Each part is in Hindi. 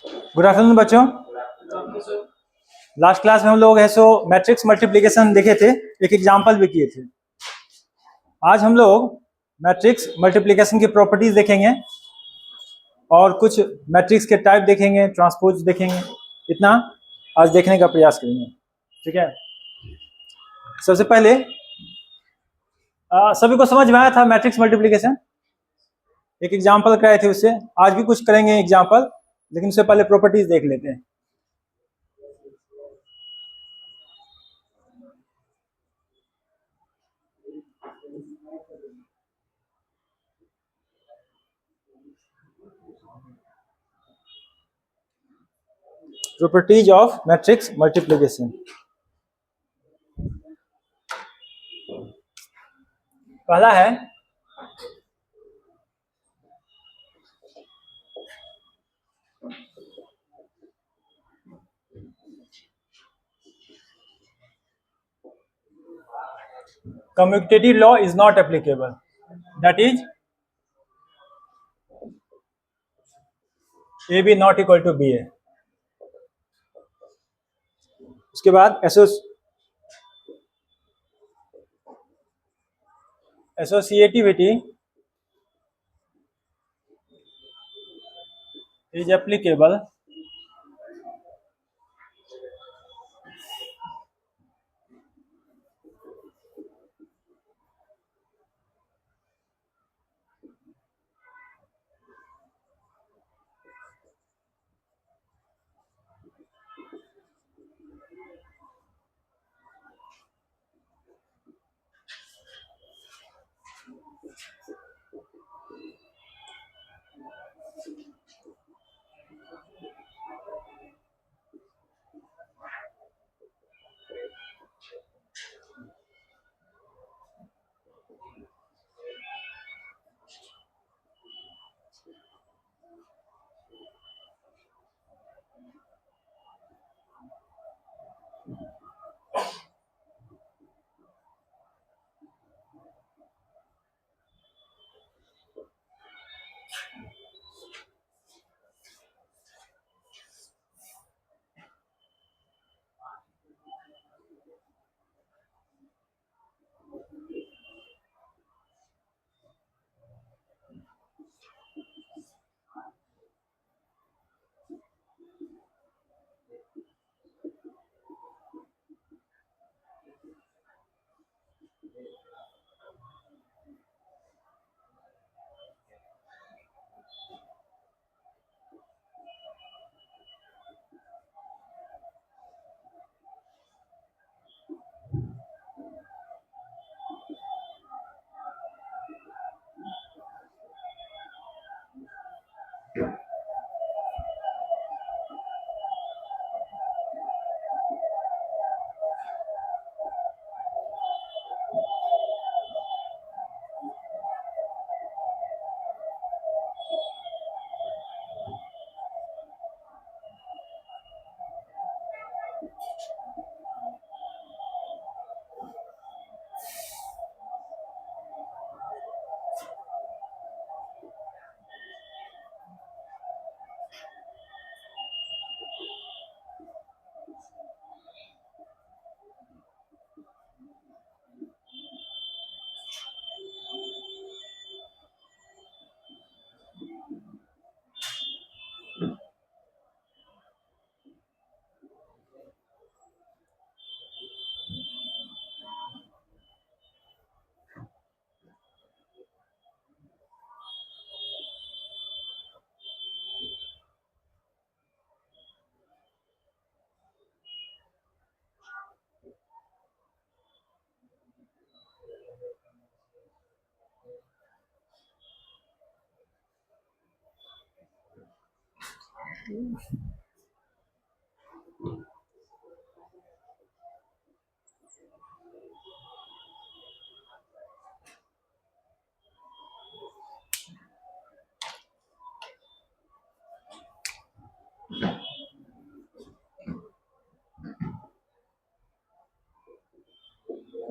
गुड आफ्टरनून बच्चों। लास्ट क्लास में हम लोग है सो मैट्रिक्स मल्टीप्लिकेशन देखे थे, एक एग्जाम्पल भी किए थे। आज हम लोग मैट्रिक्स मल्टीप्लिकेशन की प्रॉपर्टीज देखेंगे और कुछ मैट्रिक्स के टाइप देखेंगे, ट्रांसपोज देखेंगे। इतना आज देखने का प्रयास करेंगे, ठीक है। सबसे पहले सभी को समझ में आया था मैट्रिक्स मल्टीप्लिकेशन, एक एग्जाम्पल कराए थे उससे। आज भी कुछ करेंगे एग्जाम्पल, लेकिन उससे पहले प्रॉपर्टीज देख लेते हैं। Properties of matrix multiplication. पहला है commutative law is not applicable, that is AB not equal to BA। उसके बाद associativity is applicable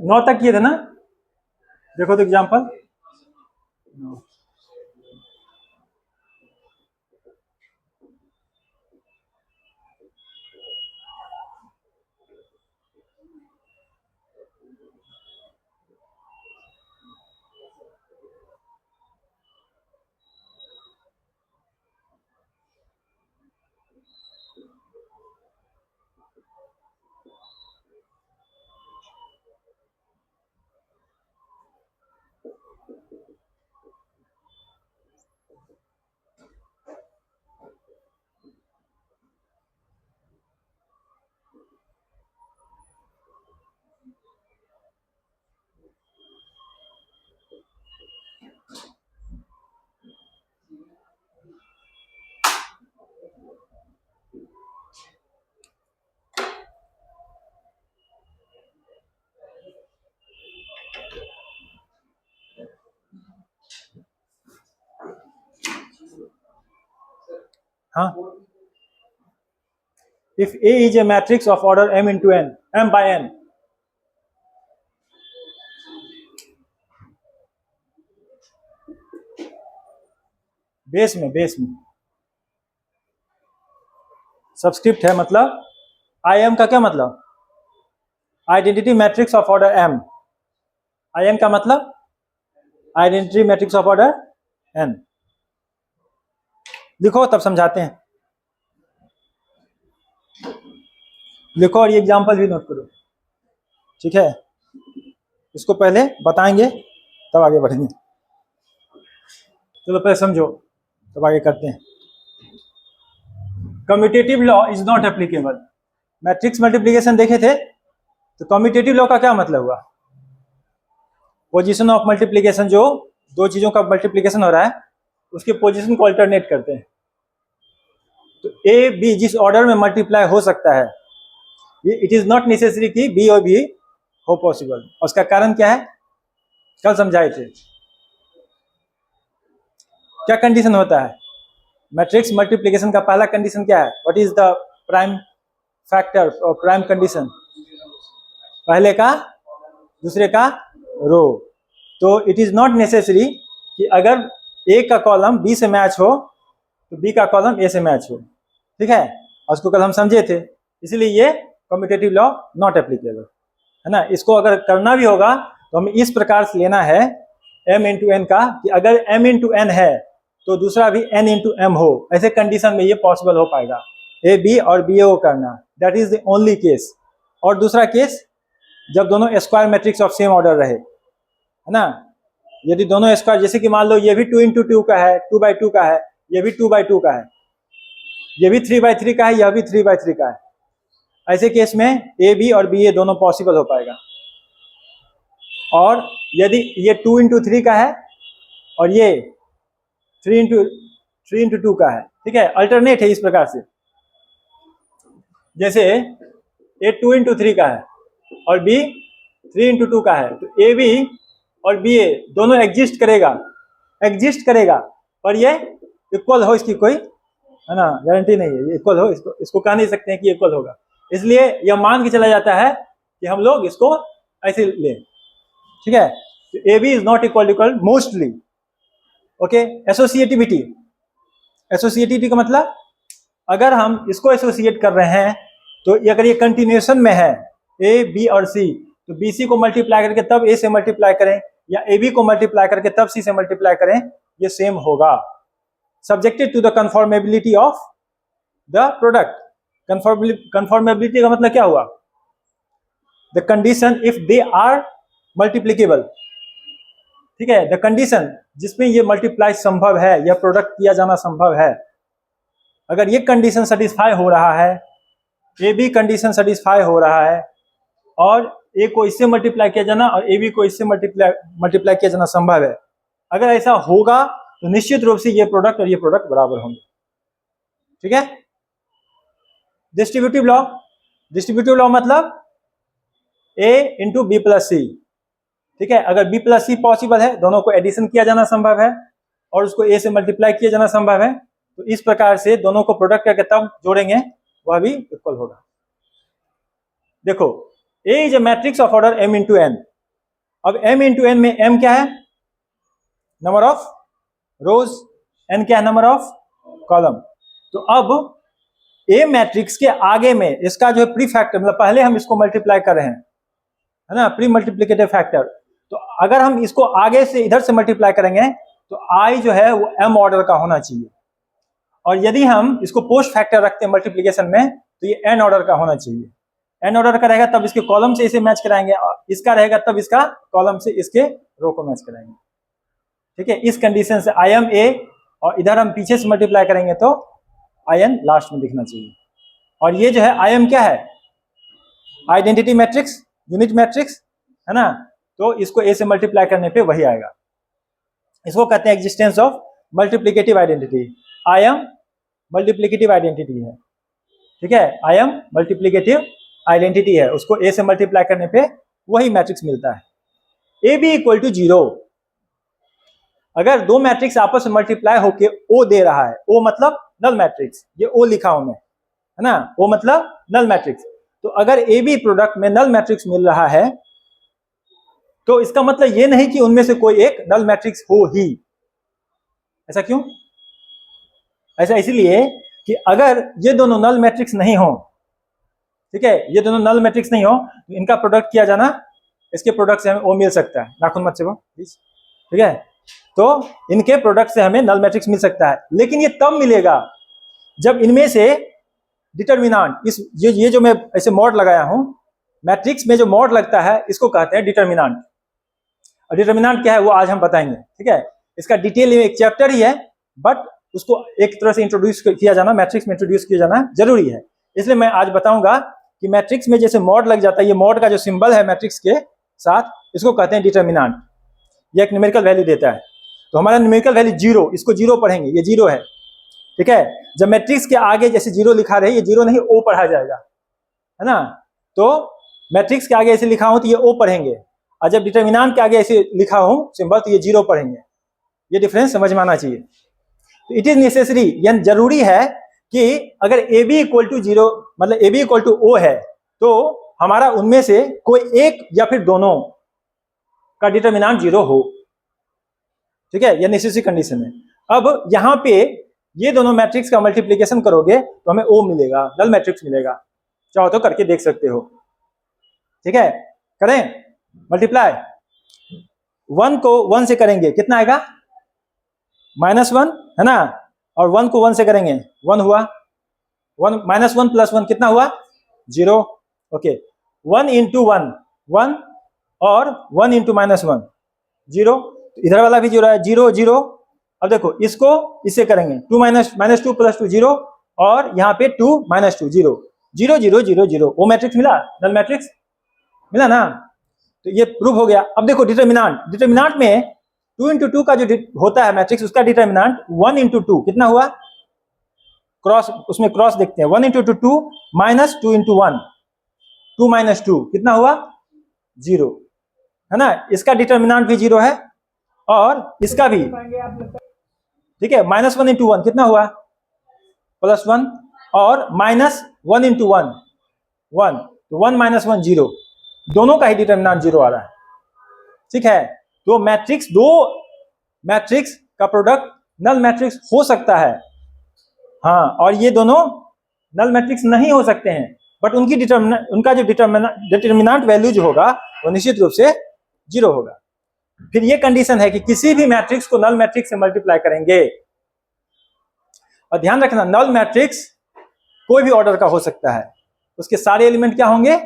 नौ तक किए थे ना, देखो तो एग्जाम्पल। हाँ, if A is a matrix of order m into n, m by n, base में सबस्क्रिप्ट है, मतलब आई एम का क्या मतलब, identity matrix of order m, I am का मतलब identity matrix of order n। लिखो तब समझाते हैं, लिखो और ये एग्जांपल भी नोट करो, ठीक है। इसको पहले बताएंगे तब आगे बढ़ेंगे। चलो पहले समझो तब आगे करते हैं। Commutative law is not applicable. Matrix multiplication देखे थे, तो कम्यूटेटिव लॉ का क्या मतलब हुआ, पोजीशन ऑफ मल्टीप्लिकेशन, जो दो चीजों का मल्टीप्लिकेशन हो रहा है उसके पोजीशन को अल्टरनेट करते हैं। तो ए बी जिस ऑर्डर में मल्टीप्लाई हो सकता है, ये इट इज नॉट नेसेसरी कि बी और बी हो पॉसिबल। और उसका कारण क्या है, कल समझाए थे। क्या कंडीशन होता है मैट्रिक्स मल्टीप्लिकेशन का, पहला कंडीशन क्या है, what is the prime factor और प्राइम कंडीशन, पहले का दूसरे का रो। तो इट इज नॉट नेसेसरी कि अगर ए का कॉलम बी से मैच हो तो बी का कॉलम ए से मैच हो, ठीक है। और उसको कल हम समझे थे, इसलिए ये कम्यूटेटिव लॉ नॉट एप्लीकेबल है ना। इसको अगर करना भी होगा तो हमें इस प्रकार से लेना है m इंटू एन का, कि अगर m इंटू एन है तो दूसरा भी n इंटू एम हो, ऐसे कंडीशन में ये पॉसिबल हो पाएगा, ए बी और बी ए को करना, that is the only case. और दूसरा केस जब दोनों square matrix of same order रहे, है ना। यदि दोनों स्क्वायर, जैसे कि मान लो ये भी 2 इंटू 2 का है, 2 बाई 2 का है, ये भी 2 बाई 2 का है, ये भी 3 बाई 3 का है, यह भी 3 बाई 3 का है, ऐसे केस में ए बी और बी ए दोनों पॉसिबल हो पाएगा। और यदि ये 2 इंटू 3 का है और ये 3 इंटू 2 का है, ठीक है, अल्टरनेट है इस प्रकार से। जैसे ए 2 इंटू 3 का है और बी 3 इंटू 2 का है, तो ए बी और बी ए दोनों एग्जिस्ट करेगा, पर ये इक्वल हो, इसकी कोई है ना गारंटी नहीं है ये इक्वल हो, इसको कह नहीं सकते हैं कि इक्वल होगा। इसलिए यह मान के चला जाता है कि हम लोग इसको ऐसे लें, ठीक है। तो A B is not equal mostly, okay. Associativity का मतलब अगर हम इसको एसोसिएट कर रहे हैं तो अगर ये कंटिन्यूएशन में है ए बी और सी, तो बी सी को मल्टीप्लाई करके तब ए से मल्टीप्लाई करें, या ए बी को मल्टीप्लाई करके तब सी से मल्टीप्लाई करें, ये सेम होगा, subjected to the conformability of the product. Conformability का मतलब क्या हुआ, the condition if they are multiplicable, ठीक है। द कंडीशन जिसमें ये मल्टीप्लाई संभव है, यह प्रोडक्ट किया जाना संभव है, अगर ये कंडीशन सेटिस्फाई हो रहा है, ए बी कंडीशन सेटिस्फाई हो रहा है, और ए को इससे मल्टीप्लाई किया जाना और ए बी को इससे मल्टीप्लाई किया जाना संभव है, अगर ऐसा होगा तो निश्चित रूप से ये प्रोडक्ट और ये प्रोडक्ट बराबर होंगे, ठीक है। डिस्ट्रीब्यूटिव लॉ मतलब ए इंटू बी प्लस सी, ठीक है। अगर बी प्लस सी पॉसिबल है, दोनों को एडिशन किया जाना संभव है और उसको ए से मल्टीप्लाई किया जाना संभव है, तो इस प्रकार से दोनों को प्रोडक्ट करके तब जोड़ेंगे, वह भी इक्वल होगा। देखो A is a matrix of order m into N. अब m इंटू एन में m क्या है, नंबर ऑफ रोज, n क्या है, नंबर ऑफ कॉलम। तो अब a मैट्रिक्स के आगे में इसका जो है प्री फैक्टर, मतलब पहले हम इसको मल्टीप्लाई कर रहे हैं, है ना, प्री मल्टीप्लिकेटिव फैक्टर। तो अगर हम इसको आगे से इधर से मल्टीप्लाई करेंगे तो i जो है वो m ऑर्डर का होना चाहिए, और यदि हम इसको पोस्ट फैक्टर रखते हैं मल्टीप्लिकेशन में तो ये n ऑर्डर का होना चाहिए। n ऑर्डर का रहेगा तब इसके कॉलम से इसे मैच कराएंगे, और इसका रहेगा तब इसका कॉलम से इसके रो को मैच कराएंगे, ठीक है। इस कंडीशन से आई एम ए, और इधर हम पीछे से मल्टीप्लाई करेंगे तो आई एन लास्ट में दिखना चाहिए। और ये जो है आई एम क्या है, आइडेंटिटी मैट्रिक्स, यूनिट मैट्रिक्स, है ना। तो इसको ए से मल्टीप्लाई करने पे वही आएगा, इसको कहते हैं existence of multiplicative identity. I am multiplicative identity है, ठीक है, आई एम मल्टीप्लिकेटिव आइडेंटिटी है, उसको ए से मल्टीप्लाई करने पे वही मैट्रिक्स मिलता है। ए बी इक्वल टू 0, अगर दो मैट्रिक्स आपस में मल्टीप्लाई होके ओ दे रहा है, ओ मतलब नल मैट्रिक्स, ये ओ लिखा हूं मैं, है ना, ओ मतलब नल मैट्रिक्स। तो अगर ए बी प्रोडक्ट में नल मैट्रिक्स मिल रहा है तो इसका मतलब ये नहीं कि उनमें से कोई एक नल मैट्रिक्स हो ही। ऐसा क्यों? ऐसा इसलिए कि अगर ये दोनों नल मैट्रिक्स नहीं हो, ठीक है, ये दोनों नल मैट्रिक्स नहीं हो तो इनका प्रोडक्ट किया जाना, इसके प्रोडक्ट से हमें ओ मिल सकता है, नाखून मत चबाओ प्लीज, ठीक है। तो इनके प्रोडक्ट से हमें नल मैट्रिक्स मिल सकता है, लेकिन ये तब मिलेगा जब इनमें से डिटर्मिनांट, इस ये जो मैं ऐसे मॉड लगाया हूं, मैट्रिक्स में जो मॉड लगता है इसको कहते हैं डिटर्मिनांट। और डिटर्मिनांट क्या है वो आज हम बताएंगे, ठीक है। इसका डिटेल में एक चैप्टर ही है, बट उसको एक तरह से इंट्रोड्यूस किया जाना, मैट्रिक्स में इंट्रोड्यूस किया जाना जरूरी है। इसलिए मैं आज बताऊंगा कि मैट्रिक्स में जैसे मॉड लग जाता है, ये मॉड का जो सिंबल है मैट्रिक्स के साथ, इसको कहते हैं डिटर्मिनांट। ये एक न्यूमेरिकल वैल्यू देता है। तो हमारा न्यूमेरिकल वैल्यू जीरो, इसको जीरो पढ़ेंगे, ये जीरो है, ठीक है। जब मैट्रिक्स के आगे जैसे जीरो लिखा रहे, ये जीरो नहीं ओ पढ़ा जाएगा, है ना। तो मैट्रिक्स के आगे ऐसे लिखा हूं तो ये ओ पढ़ेंगे, और जब डिटर्मिनांट के आगे ऐसे लिखा हूं सिंबल तो ये जीरो पढ़ेंगे। ये डिफरेंस समझ में आना चाहिए। तो इट इज नेसेसरी, यानी जरूरी है कि अगर A B equal to zero, मतलब A B equal to O है, तो हमारा उनमें से कोई एक या फिर दोनों का डिटर्मिनांट जीरो हो, ठीक है, यह नेसेसरी कंडीशन है। अब यहां पे ये दोनों मैट्रिक्स का मल्टीप्लीकेशन करोगे तो हमें ओ मिलेगा, नल मैट्रिक्स मिलेगा। चाहो तो करके देख सकते हो, ठीक है। करें मल्टीप्लाई, 1 को 1 से करेंगे कितना आएगा, -1, है ना। और 1 को 1 से करेंगे 1 हुआ, 1 -1 + 1 कितना हुआ, 0। ओके, 1 × 1 1 और 1 × -1 0, इधर वाला भी 0 है, 0 0। अब देखो इसको इससे करेंगे 2 -2 + 2 0, और यहाँ पे 2 -2 0 0 0 0 0। वो मैट्रिक्स मिला, नल मैट्रिक्स मिला ना। तो ये प्रूफ हो गया। अब देखो डिटर्मिनांट, डिटर्मिनांट में 2 × 2 का जो होता है मैट्रिक्स, उसका डिटर्मिनांट 1 × 2 कितना हुआ, क्रॉस, उसमें क्रॉस देखते हैं, 1 × 2 2 -2 × 1 2 -2 कितना हुआ, 0, है ना। इसका डिटर्मिनांट भी 0 है और इसका भी, ठीक है। -1 × 1 कितना हुआ, +1, और -1 × 1 1, तो 1 - 1 0, दोनों का ही डिटर्मिनांट 0 आ रहा है, ठीक है। तो मैट्रिक्स, दो मैट्रिक्स का प्रोडक्ट नल मैट्रिक्स हो सकता है, हाँ, और ये दोनों नल मैट्रिक्स नहीं हो सकते हैं, बट उनकी उनका जो डिटर्मिनांट वैल्यू जो होगा वो निश्चित रूप से 0 होगा। फिर ये कंडीशन है कि किसी भी मैट्रिक्स को नल मैट्रिक्स से मल्टीप्लाई करेंगे, और ध्यान रखना नल मैट्रिक्स कोई भी ऑर्डर का हो सकता है, उसके सारे एलिमेंट क्या होंगे,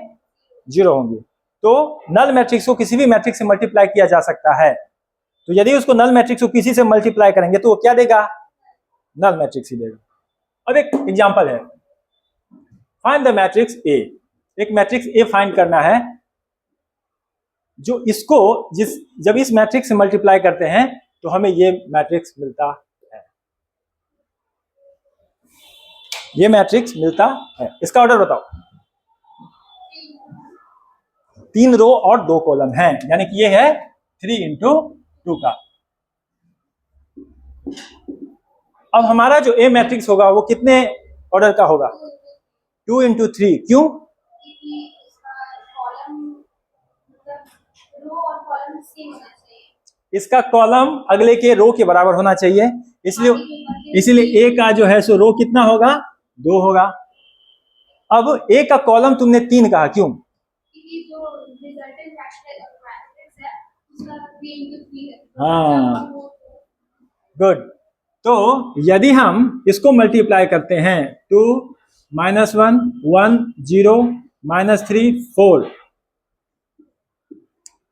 0 होंगे। तो नल मैट्रिक्स को किसी भी मैट्रिक्स से मल्टीप्लाई किया जा सकता है। तो यदि उसको नल मैट्रिक्स को किसी से मल्टीप्लाई करेंगे तो वो क्या देगा, नल मैट्रिक्स ही देगा। अब एक एग्जांपल है, फाइंड द मैट्रिक्स ए। एक मैट्रिक्स ए फाइंड करना है, जो इसको जब इस मैट्रिक्स से मल्टीप्लाई करते हैं तो हमें ये मैट्रिक्स मिलता है, ये मैट्रिक्स मिलता है। इसका ऑर्डर बताओ, 3 रो और 2 कॉलम हैं, यानी कि ये है 3 × 2 का। अब हमारा जो ए मैट्रिक्स होगा वो कितने ऑर्डर का होगा, 2 × 3। क्यों, इसका कॉलम अगले के रो के बराबर होना चाहिए, इसलिए ए का जो है सो रो कितना होगा, 2 होगा। अब ए का कॉलम तुमने 3 कहा, क्यों, हाँ, गुड। तो यदि हम इसको मल्टीप्लाई करते हैं 2 -1 1 0 -3 4,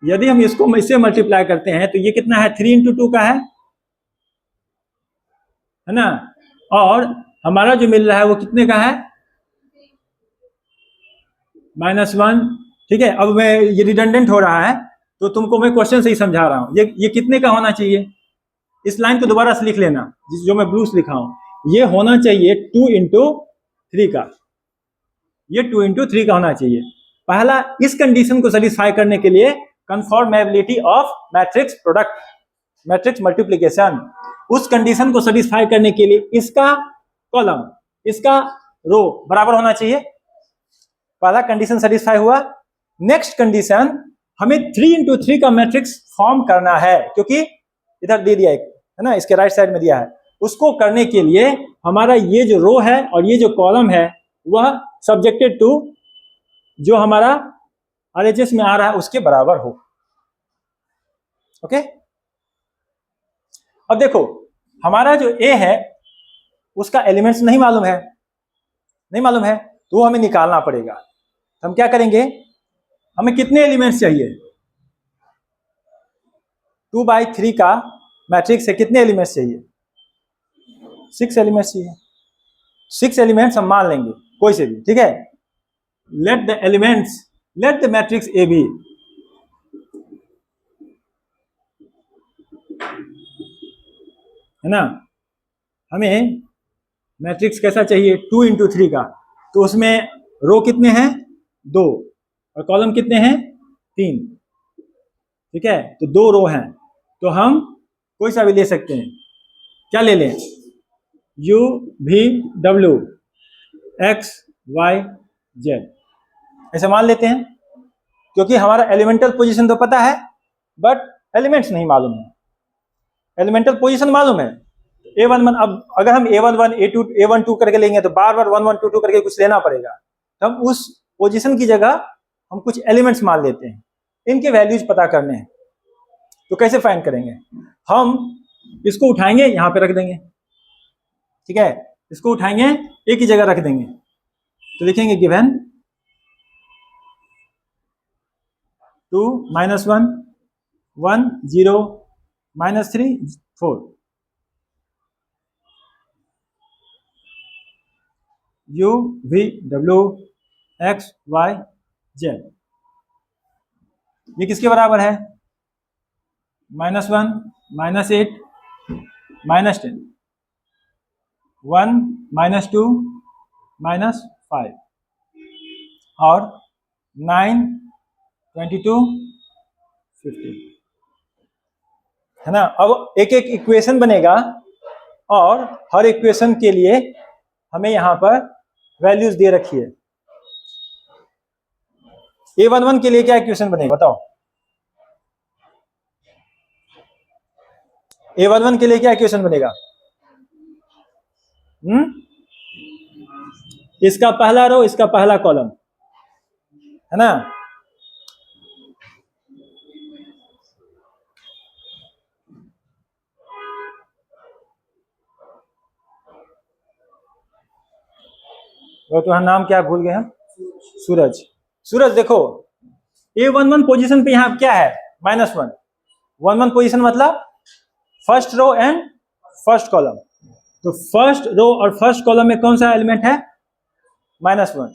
यदि हम इसको इससे मल्टीप्लाई करते हैं तो ये कितना है, 3 × 2 का है ना। और हमारा जो मिल रहा है वो कितने का है, -1, ठीक है। अब मैं ये रिडंडेंट हो रहा है तो तुमको मैं क्वेश्चन से ही समझा रहा हूं। ये कितने का होना चाहिए, इस लाइन को दोबारा से लिख लेना, जो मैं ब्लू से लिखा हूं, ये होना चाहिए 2 × 3 का, ये 2 × 3 का होना चाहिए। पहला, इस कंडीशन को सेटिस्फाई करने के लिए conformability of matrix product, matrix multiplication, उस कंडीशन को सेटिस्फाई करने के लिए इसका कॉलम, इसका रो बराबर होना चाहिए। पहला कंडीशन सेटिस्फाई हुआ। नेक्स्ट कंडीशन, हमें 3 इंटू 3 का मैट्रिक्स फॉर्म करना है, क्योंकि इधर दे दिया है ना, इसके राइट साइड में दिया है। उसको करने के लिए हमारा ये जो रो है और ये जो कॉलम है वह सब्जेक्टेड टू जो हमारा RHS में आ रहा है उसके बराबर हो। ओके, अब देखो हमारा जो A है उसका एलिमेंट्स नहीं मालूम है, तो हमें निकालना पड़ेगा। तो हम क्या करेंगे, हमें कितने एलिमेंट्स चाहिए, 2/3 का मैट्रिक्स है, कितने एलिमेंट्स चाहिए, 6 एलिमेंट्स चाहिए। 6 एलिमेंट्स हम मान लेंगे कोई से भी, ठीक है। Let the matrix A B, है ना। हमें मैट्रिक्स कैसा चाहिए, 2 इंटू 3 का, तो उसमें रो कितने हैं, 2, और कॉलम कितने हैं, 3, ठीक है। तो 2 रो हैं, तो हम कोई सा भी ले सकते हैं। क्या ले लें, U V W X Y Z ऐसे मान लेते हैं, क्योंकि हमारा एलिमेंटल पोजीशन तो पता है बट एलिमेंट्स नहीं मालूम है। एलिमेंटल पोजीशन मालूम है A11, अब अगर हम A11 A2 A12 करके लेंगे तो बार बार 1 1 2 2 करके कुछ लेना पड़ेगा। तो हम उस पोजीशन की जगह हम कुछ एलिमेंट्स मान लेते हैं, इनके वैल्यूज पता करने हैं। तो कैसे फाइंड करेंगे, हम इसको उठाएंगे यहां पे रख देंगे, ठीक है। इसको उठाएंगे एक ही जगह रख देंगे, तो लिखेंगे given 2 -1 1 0 -3 4 U V W X Y Z। ये किसके बराबर है, -1 -8 -10 1 -2 -5 और 9 22 15, है ना। अब एक एक इक्वेशन बनेगा और हर इक्वेशन के लिए हमें यहां पर वैल्यूज दे रखी है। A11 के लिए क्या इक्वेशन बनेगा बताओ, A11 के लिए क्या इक्वेशन बनेगा, इसका पहला रो इसका पहला कॉलम, है ना। वो तुम्हारा नाम क्या भूल गए हम, सूरज। सूरज देखो A11 पोजीशन पे यहां क्या है, -1 11 पोजीशन मतलब first row and first column. तो फर्स्ट रो और फर्स्ट कॉलम में कौन सा एलिमेंट है, -1,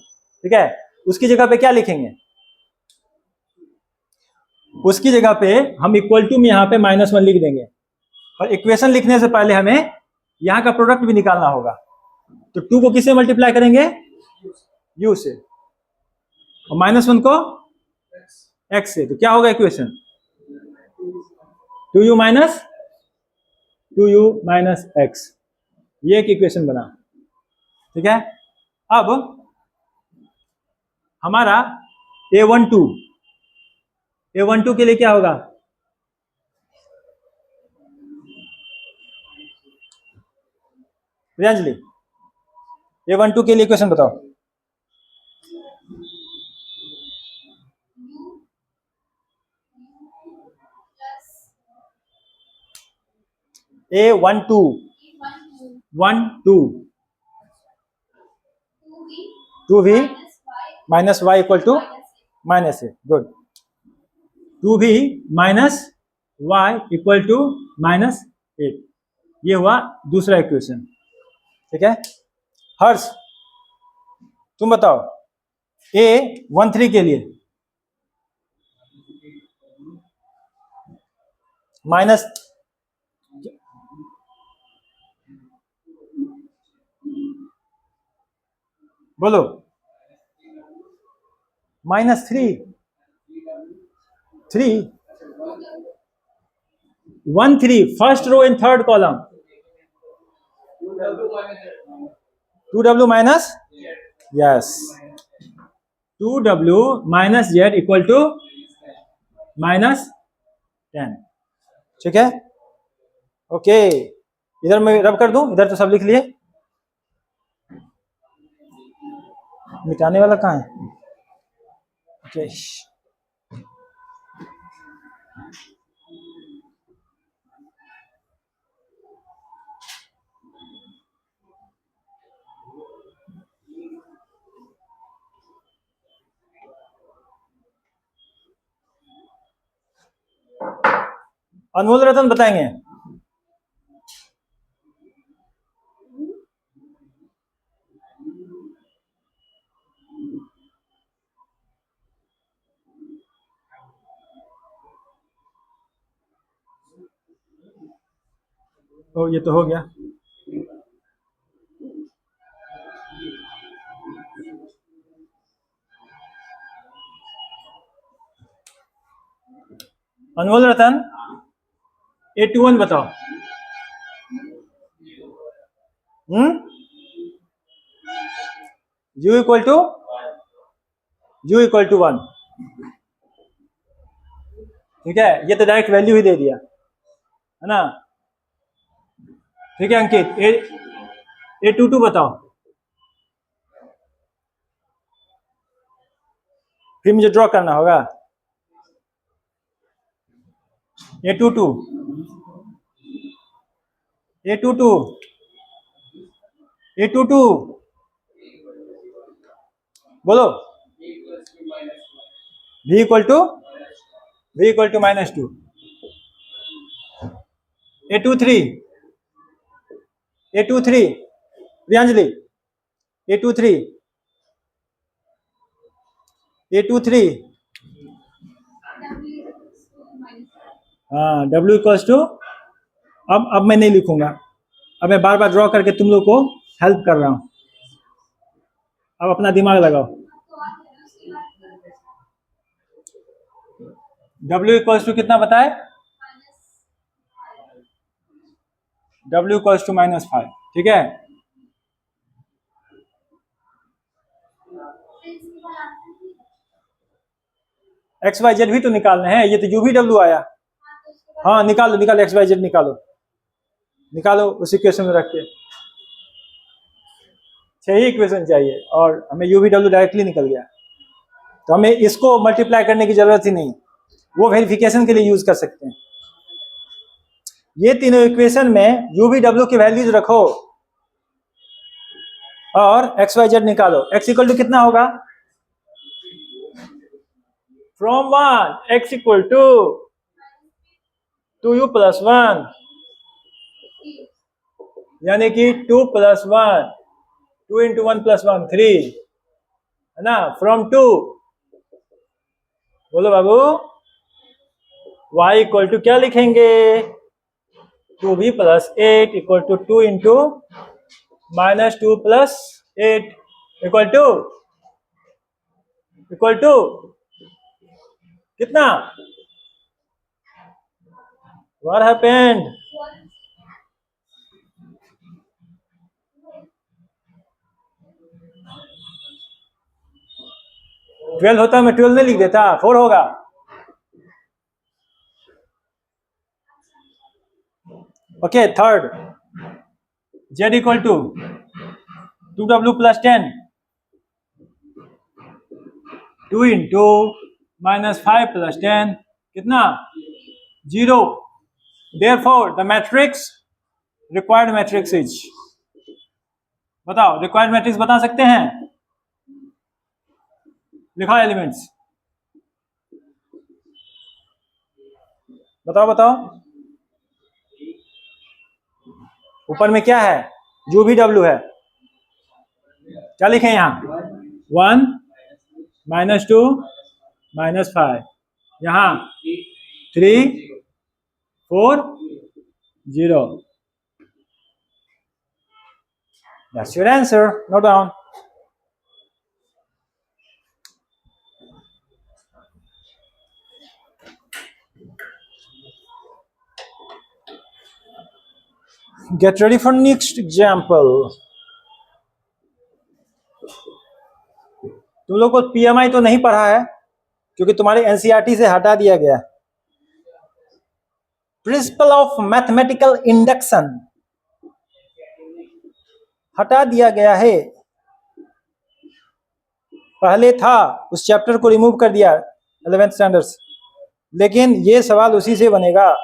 ठीक है। उसकी जगह पे क्या लिखेंगे, उसकी जगह पे हम इक्वल टू में यहां पे -1 लिख देंगे। और इक्वेशन लिखने से पहले हमें यहां का प्रोडक्ट भी निकालना होगा। तो 2 को किससे मल्टीप्लाई करेंगे, U से, और -1 को X से। तो क्या होगा इक्वेशन, 2U minus X, ये एक इक्वेशन बना, ठीक है। अब हमारा A12 के लिए क्या होगा, प्रियांजलि A12 के लिए इक्वेशन बताओ। A12 2V minus y equal to -a, good. 2V minus y equal to -8, ये हुआ दूसरा इक्वेशन, ठीक है। हर्ष तुम बताओ A13 के लिए माइनस, बोलो, -3 1 3 first row and third column, 2w minus, yes, 2w minus z equal to -10। ठीक है, ओके। इधर मैं रब कर दूं, इधर तो सब लिख लिए। मिटाने वाला कहाँ है? ओके, अनमोल रतन बताएंगे। तो ये तो हो गया। अनमोल रतन 821 बताओ। u equal to 1। ठीक है, ये तो डायरेक्ट वैल्यू ही दे दिया है ना। ठीक है अंकित, 822 बताओ। फिर मुझे ड्रॉ करना होगा। 822 822 822 बोलो। v equal to -2। 823 प्रियांजलि 823 हाँ, w इक्वल्स टू, अब मैं नहीं लिखूंगा, अब मैं बार बार ड्रॉ करके तुम लोग को हेल्प कर रहा हूं। अब अपना दिमाग लगाओ। w इक्वल्स टू कितना बताए? w equals to -5। ठीक है, एक्स वाई जेड भी तो निकालने हैं, ये तो यू भी डब्ल्यू आया। हाँ निकालो एक्स वाई जेड निकालो उस इक्वेशन में रख के। 6 ही इक्वेशन चाहिए और हमें यू वी डब्ल्यू डायरेक्टली निकल गया, तो हमें इसको मल्टीप्लाई करने की जरूरत ही नहीं, वो वेरिफिकेशन के लिए यूज कर सकते हैं। ये तीनों इक्वेशन में यू वी डब्ल्यू की वैल्यूज रखो और एक्स वाई जेड निकालो। एक्स इक्वल टू कितना होगा? From 1 x equal to 2u plus 1, यानी कि 2 + 1, 2 × 1 + 1 3 है ना। फ्रॉम 2 बोलो बाबू, y इक्वल टू क्या लिखेंगे? 2v + 8 equal to 2 × -2 + 8 equal to कितना? What happened? ट्वेल्व होता मैं 12 नहीं लिख देता, 4 होगा। Okay, third, z equal to 2w + 10, 2 × -5 + 10 कितना? 0। Therefore the matrix, required matrix is, बताओ रिक्वायर्ड मैट्रिक्स बता सकते हैं? लिखा एलिमेंट्स, बताओ। ऊपर में क्या है? यू वी डब्ल्यू है, क्या लिखे यहाँ? 1 -2 -5, यहाँ 3 4 0। That's your answer. Note down. Get ready for next example. तुम लोग को पीएमआई तो नहीं पढ़ा है क्योंकि तुम्हारे एनसीईआरटी से हटा दिया गया। प्रिंसिपल ऑफ मैथमेटिकल इंडक्शन हटा दिया गया है, पहले था, उस चैप्टर को रिमूव कर दिया 11th स्टैंडर्ड से, लेकिन ये सवाल उसी से बनेगा।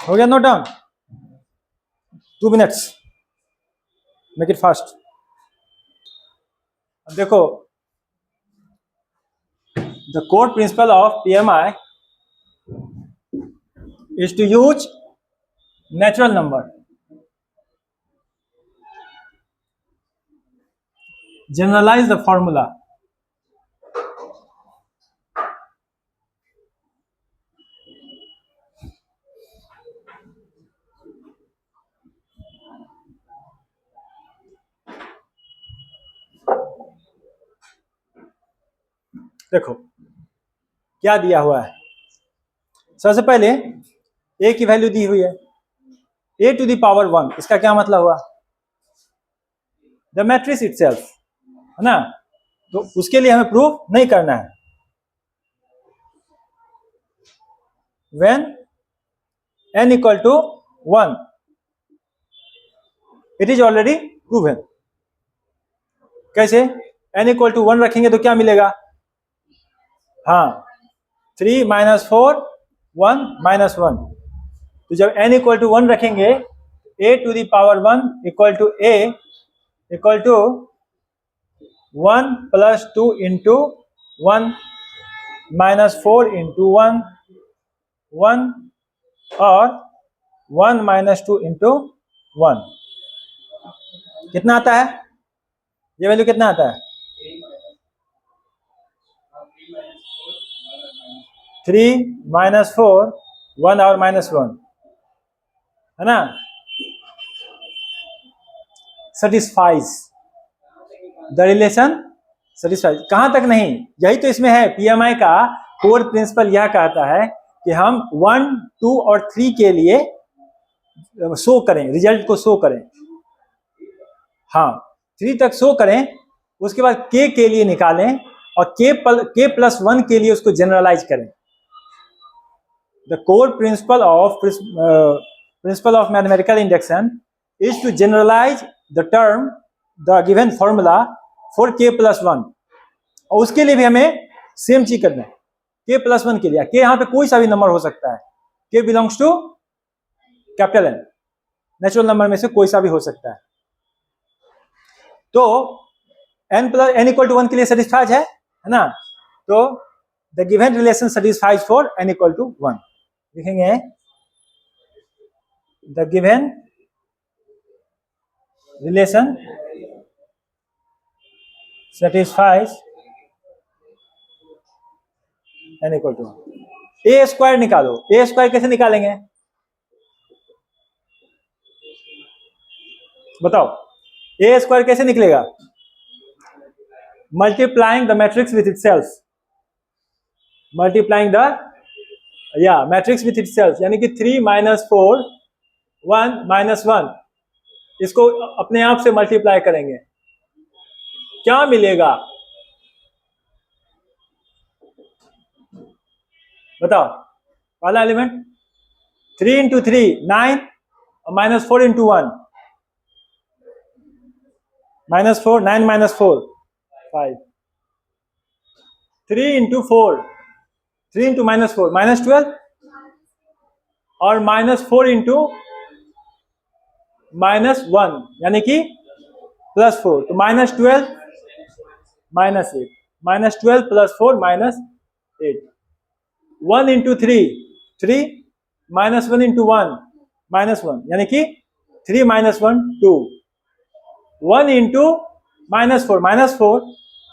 हो गया note down? 2 minutes, make it fast. अब देखो, the core principle of PMI is to use natural number, generalize the formula, देखो क्या दिया हुआ है। सबसे पहले a की वैल्यू दी हुई है a टू द पावर 1, इसका क्या मतलब हुआ? द मैट्रिक्स इटसेल्फ, है ना? तो उसके लिए हमें प्रूफ नहीं करना है। When n equal to 1, it is already proven. कैसे? n इक्वल टू 1 रखेंगे तो क्या मिलेगा? हाँ, 3 - 4 1 - 1। तो जब n इक्वल टू 1 रखेंगे, a to the power 1 equal to a equal to 1 + 2 into 1 - 4 into 1 1 और 1 - 2 इंटू 1। कितना आता है? ये वैल्यू कितना आता है? 3 - 4 1 और -1, है ना? Satisfies the relation, satisfies. कहां तक नहीं, यही तो इसमें है। पीएमआई का कोर प्रिंसिपल यह कहता है कि हम 1 2 और 3 के लिए शो करें, रिजल्ट को शो करें। हाँ, 3 तक शो करें, उसके बाद k के लिए निकालें और k+1 के लिए उसको जनरलाइज करें। The core principle of mathematical induction is to generalize the term, the given formula for k+1। और उसके लिए भी हमें सेम चीज करना है। k+1 के लिए, k यहाँ पे कोई सा भी नंबर हो सकता है, k belongs to capital N, natural number में से कोई सा भी हो सकता है। तो n इक्वल टू 1 के लिए सेटिस्फाइज है ना? तो the given relation satisfies for n equal to 1। लिखेंगे the given relation satisfies n equal to 1। a square निकालो, a स्क्वायर कैसे निकालेंगे बताओ? a स्क्वायर कैसे निकलेगा? Multiplying the matrix with itself, multiplying the matrix with itself, यानी कि 3 - 4 1 - 1, इसको अपने आप से मल्टीप्लाई करेंगे, क्या मिलेगा बताओ? पहला एलिमेंट 3 × 3 9 और -4 × 1 -4 9 - 4 5 3 × 4 3 × -4 -12 और -4 × -1 यानी कि +4, तो -12 -8 -12 + 4 -8। 1 × 3 3 -1 × 1 -1 यानी कि 3 माइनस 1 2, 1 इंटू -4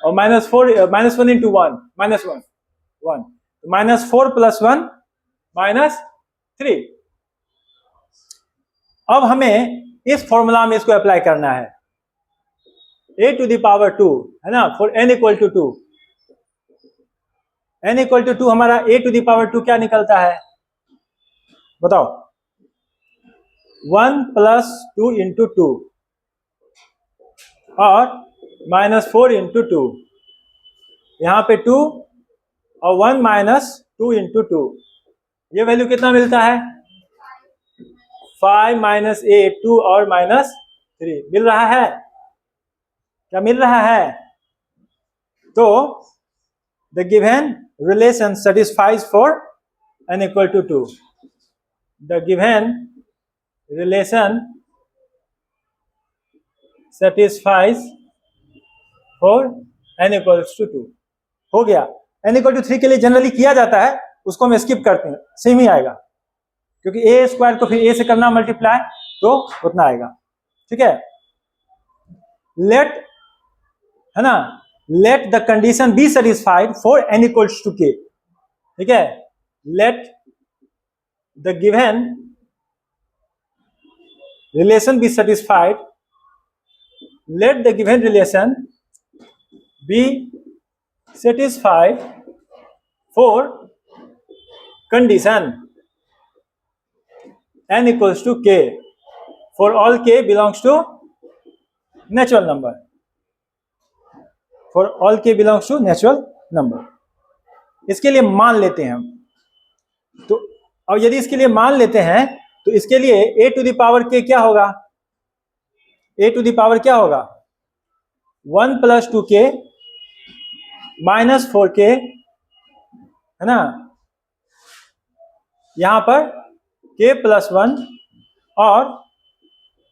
और -1 इंटू 1 -1 1, -4 प्लस 1 -3। अब हमें इस फॉर्मूला में इसको अप्लाई करना है, a⁴ है ना, for n equal to 2, n equal to 2 हमारा a⁴ क्या निकलता है बताओ? 1 प्लस 2 इंटू 2 और -4 इंटू 2, यहाँ पे 2 और 1 -2 इंटू 2, ये वैल्यू कितना मिलता है? 5 -8 2 और -3 मिल रहा है, क्या मिल रहा है? तो the given relation satisfies for n equal to 2, the given relation satisfies for n equals to 2। हो गया। n इक्वल टू 3 के लिए जनरली किया जाता है, उसको हम स्किप करते हैं, सेम ही आएगा, क्योंकि a स्क्वायर को फिर a से करना मल्टीप्लाई, तो उतना आएगा। ठीक है, लेट, है ना, let the condition be satisfied for n equals to k। ठीक है, let the given relation be satisfied, let the given relation be satisfied for condition n equals to k for all k belongs to natural number, for all k belongs to natural number। इसके लिए मान लेते हैं हम, तो अब यदि इसके लिए मान लेते हैं तो इसके लिए a⁴ क्या होगा? a⁴ क्या होगा? 1 प्लस 2k -4k, है ना, यहां पर k प्लस 1 और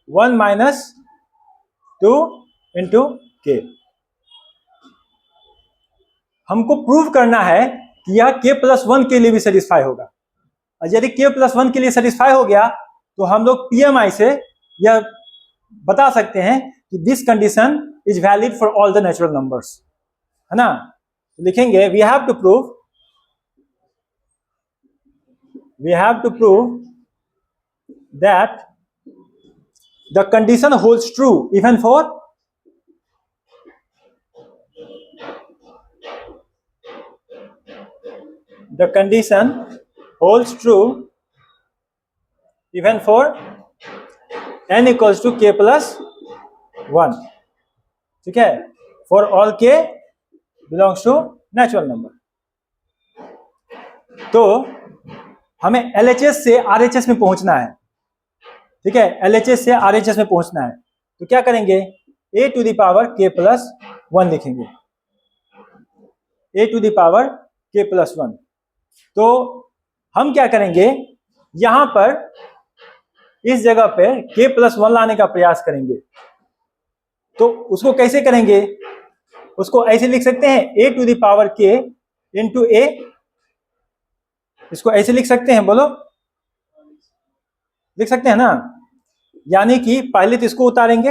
1 -2 इंटू k। हमको प्रूव करना है कि यह k प्लस 1 के लिए भी सेटिस्फाई होगा, और यदि k प्लस 1 के लिए सेटिस्फाई हो गया तो हम लोग PMI से यह बता सकते हैं कि this condition is valid for all the natural numbers, है ना। तो लिखेंगे we have to prove that the condition holds true even for the condition holds true even for n equals to k plus 1। ठीक है, for all k belongs to natural number। तो हमें LHS से RHS में पहुंचना है। ठीक है, LHS से RHS में पहुंचना है, तो क्या करेंगे? a⁴ k plus 1 लिखेंगे, a⁴ k plus 1। तो हम क्या करेंगे, यहां पर इस जगह पे k प्लस 1 लाने का प्रयास करेंगे। तो उसको कैसे करेंगे? उसको ऐसे लिख सकते हैं a⁴ k इंटू a, इसको ऐसे लिख सकते हैं, बोलो, लिख सकते हैं ना। यानी कि पहले तो इसको उतारेंगे,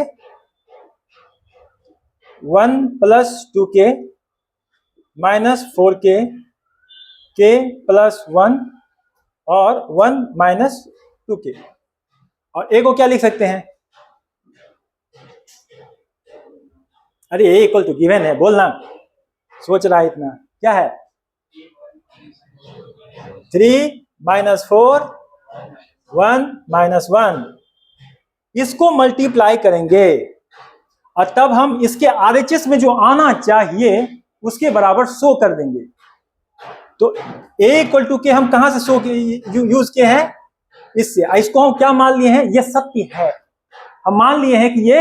1 plus 2k -4k k plus 1 और 1 -2k, और a को क्या लिख सकते हैं? अरे a इक्वल टू गिवन है, बोलना, सोच रहा है इतना, क्या है? 3 -4 1 -1, इसको मल्टीप्लाई करेंगे और तब हम इसके RHS में जो आना चाहिए उसके बराबर शो कर देंगे। तो a इक्वल टू के हम कहां से शो यूज किए हैं? इससे। इसको हम क्या मान लिए हैं? ये सत्य है, हम मान लिए हैं कि ये,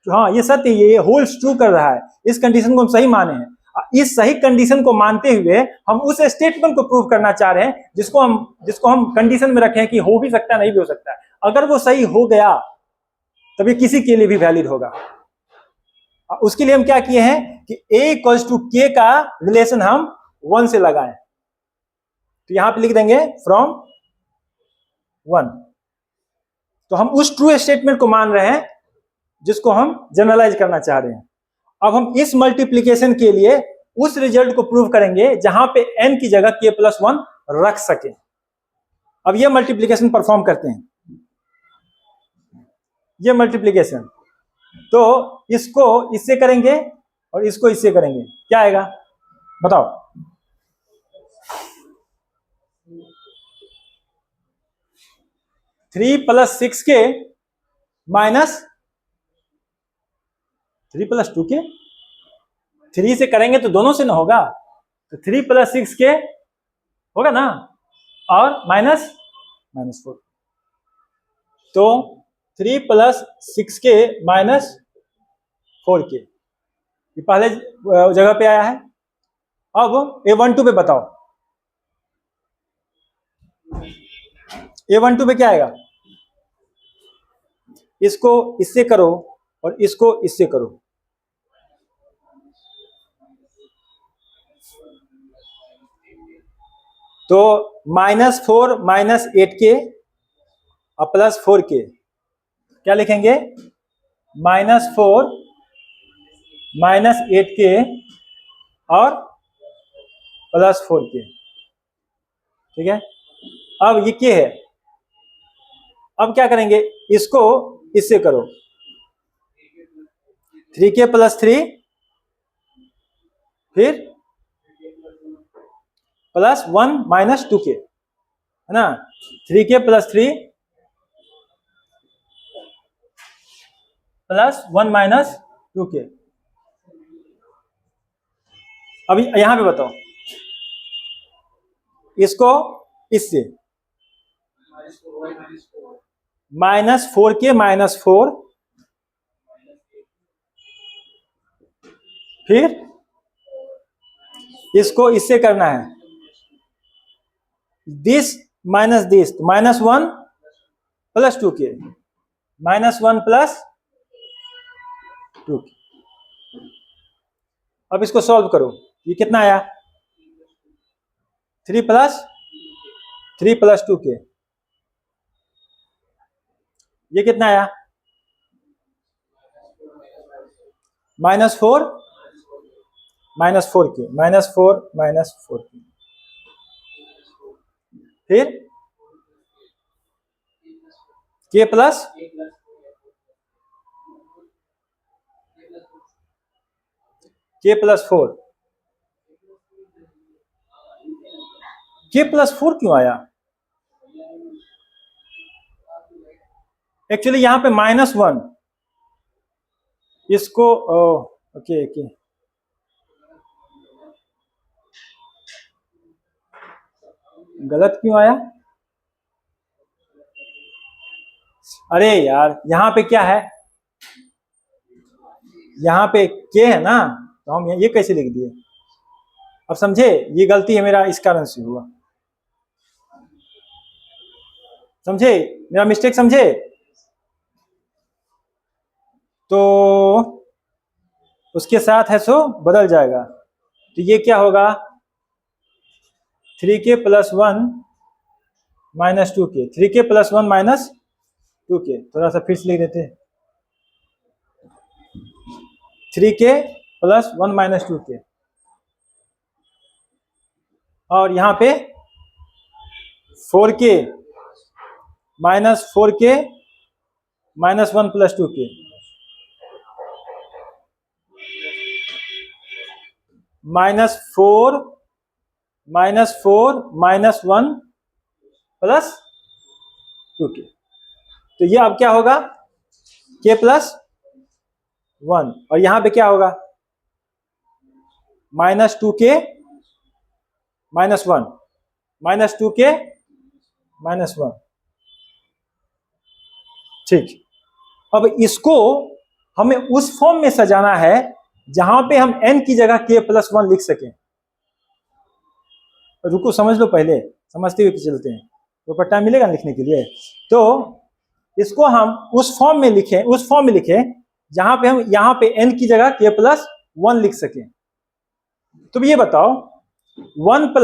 हाँ ये सत्य, ये होल्ड्स ट्रू कर रहा है, इस कंडीशन को हम सही माने हैं। इस सही कंडीशन को मानते हुए हम उस स्टेटमेंट को प्रूव करना चाह रहे हैं जिसको हम कंडीशन में रखें कि हो भी सकता है, नहीं भी हो सकता है। अगर वो सही हो गया तब ये किसी के लिए भी वैलिड होगा। उसके लिए हम क्या किए हैं कि a इक्वल्स टू k का रिलेशन हम 1 से लगाएं, तो यहां पे लिख देंगे फ्रॉम 1। तो हम उस ट्रू स्टेटमेंट को मान रहे हैं जिसको हम जनरलाइज करना चाह रहे हैं। अब हम इस मल्टीप्लीकेशन के लिए उस रिजल्ट को प्रूव करेंगे जहां पे n की जगह k+1 रख सके। अब ये मल्टीप्लीकेशन परफॉर्म करते हैं, ये मल्टीप्लीकेशन, तो इसको इससे करेंगे और इसको इससे करेंगे, क्या आएगा बताओ? 3 + 6k माइनस 3 + 2k, 3 से करेंगे तो दोनों से ना होगा, तो 3 + 6k होगा ना, और माइनस 4, तो 3 + 6k माइनस 4k, ये पहले जगह पे आया है। अब A12 पे बताओ, A12 पे क्या आएगा? इसको इससे करो और इसको इससे करो, तो -4 - 8k और +4k, क्या लिखेंगे? -4 - 8k और +4k, ठीक है। अब ये k है, अब क्या करेंगे? इसको इससे करो, 3k + 3 फिर +1 - 2k, है ना, 3k + 3 +1 - 2k। अभी यहां पे बताओ, इसको इससे -4k - 4 फिर इसको इससे करना है, this minus this, -1 + 2k, -1 + 2k। अब इसको सॉल्व करो, ये कितना आया? 3 + 2k, ये कितना आया? -4 - 4k, -4 - 4k, फिर k + k+4, k+4 क्यों आया? एक्चुअली यहां पे -1, इसको ओके ओके, गलत क्यों आया? अरे यार, यहां पे क्या है? यहाँ पे k है ना, तो हम ये कैसे लिख दिए? अब समझे, ये गलती है मेरा, इस कारण से हुआ, समझे मेरा मिस्टेक, समझे? तो उसके साथ है सो बदल जाएगा, तो ये क्या होगा? 3k + 1 - 2k, 3k + 1 - 2k, थोड़ा सा फिर से लिख देते, 3k + 1 - 2k, और यहाँ पे 4k - 4k -1 + 2k, -4 -4 -1 + 2k, तो ये अब क्या होगा? k + 1, और यहाँ पे क्या होगा? -2k - 1 -2k - 1, ठीक। अब इसको हमें उस फॉर्म में सजाना है जहां पे हम n की जगह k+1 लिख सकें। रुको, समझ लो पहले, समझते हुए चलते हैं, तो टाइम मिलेगा लिखने के लिए। तो इसको हम उस फॉर्म में लिखें जहां पे हम यहाँ पे n की जगह k+1 लिख सकें। तो ये बताओ, 1 +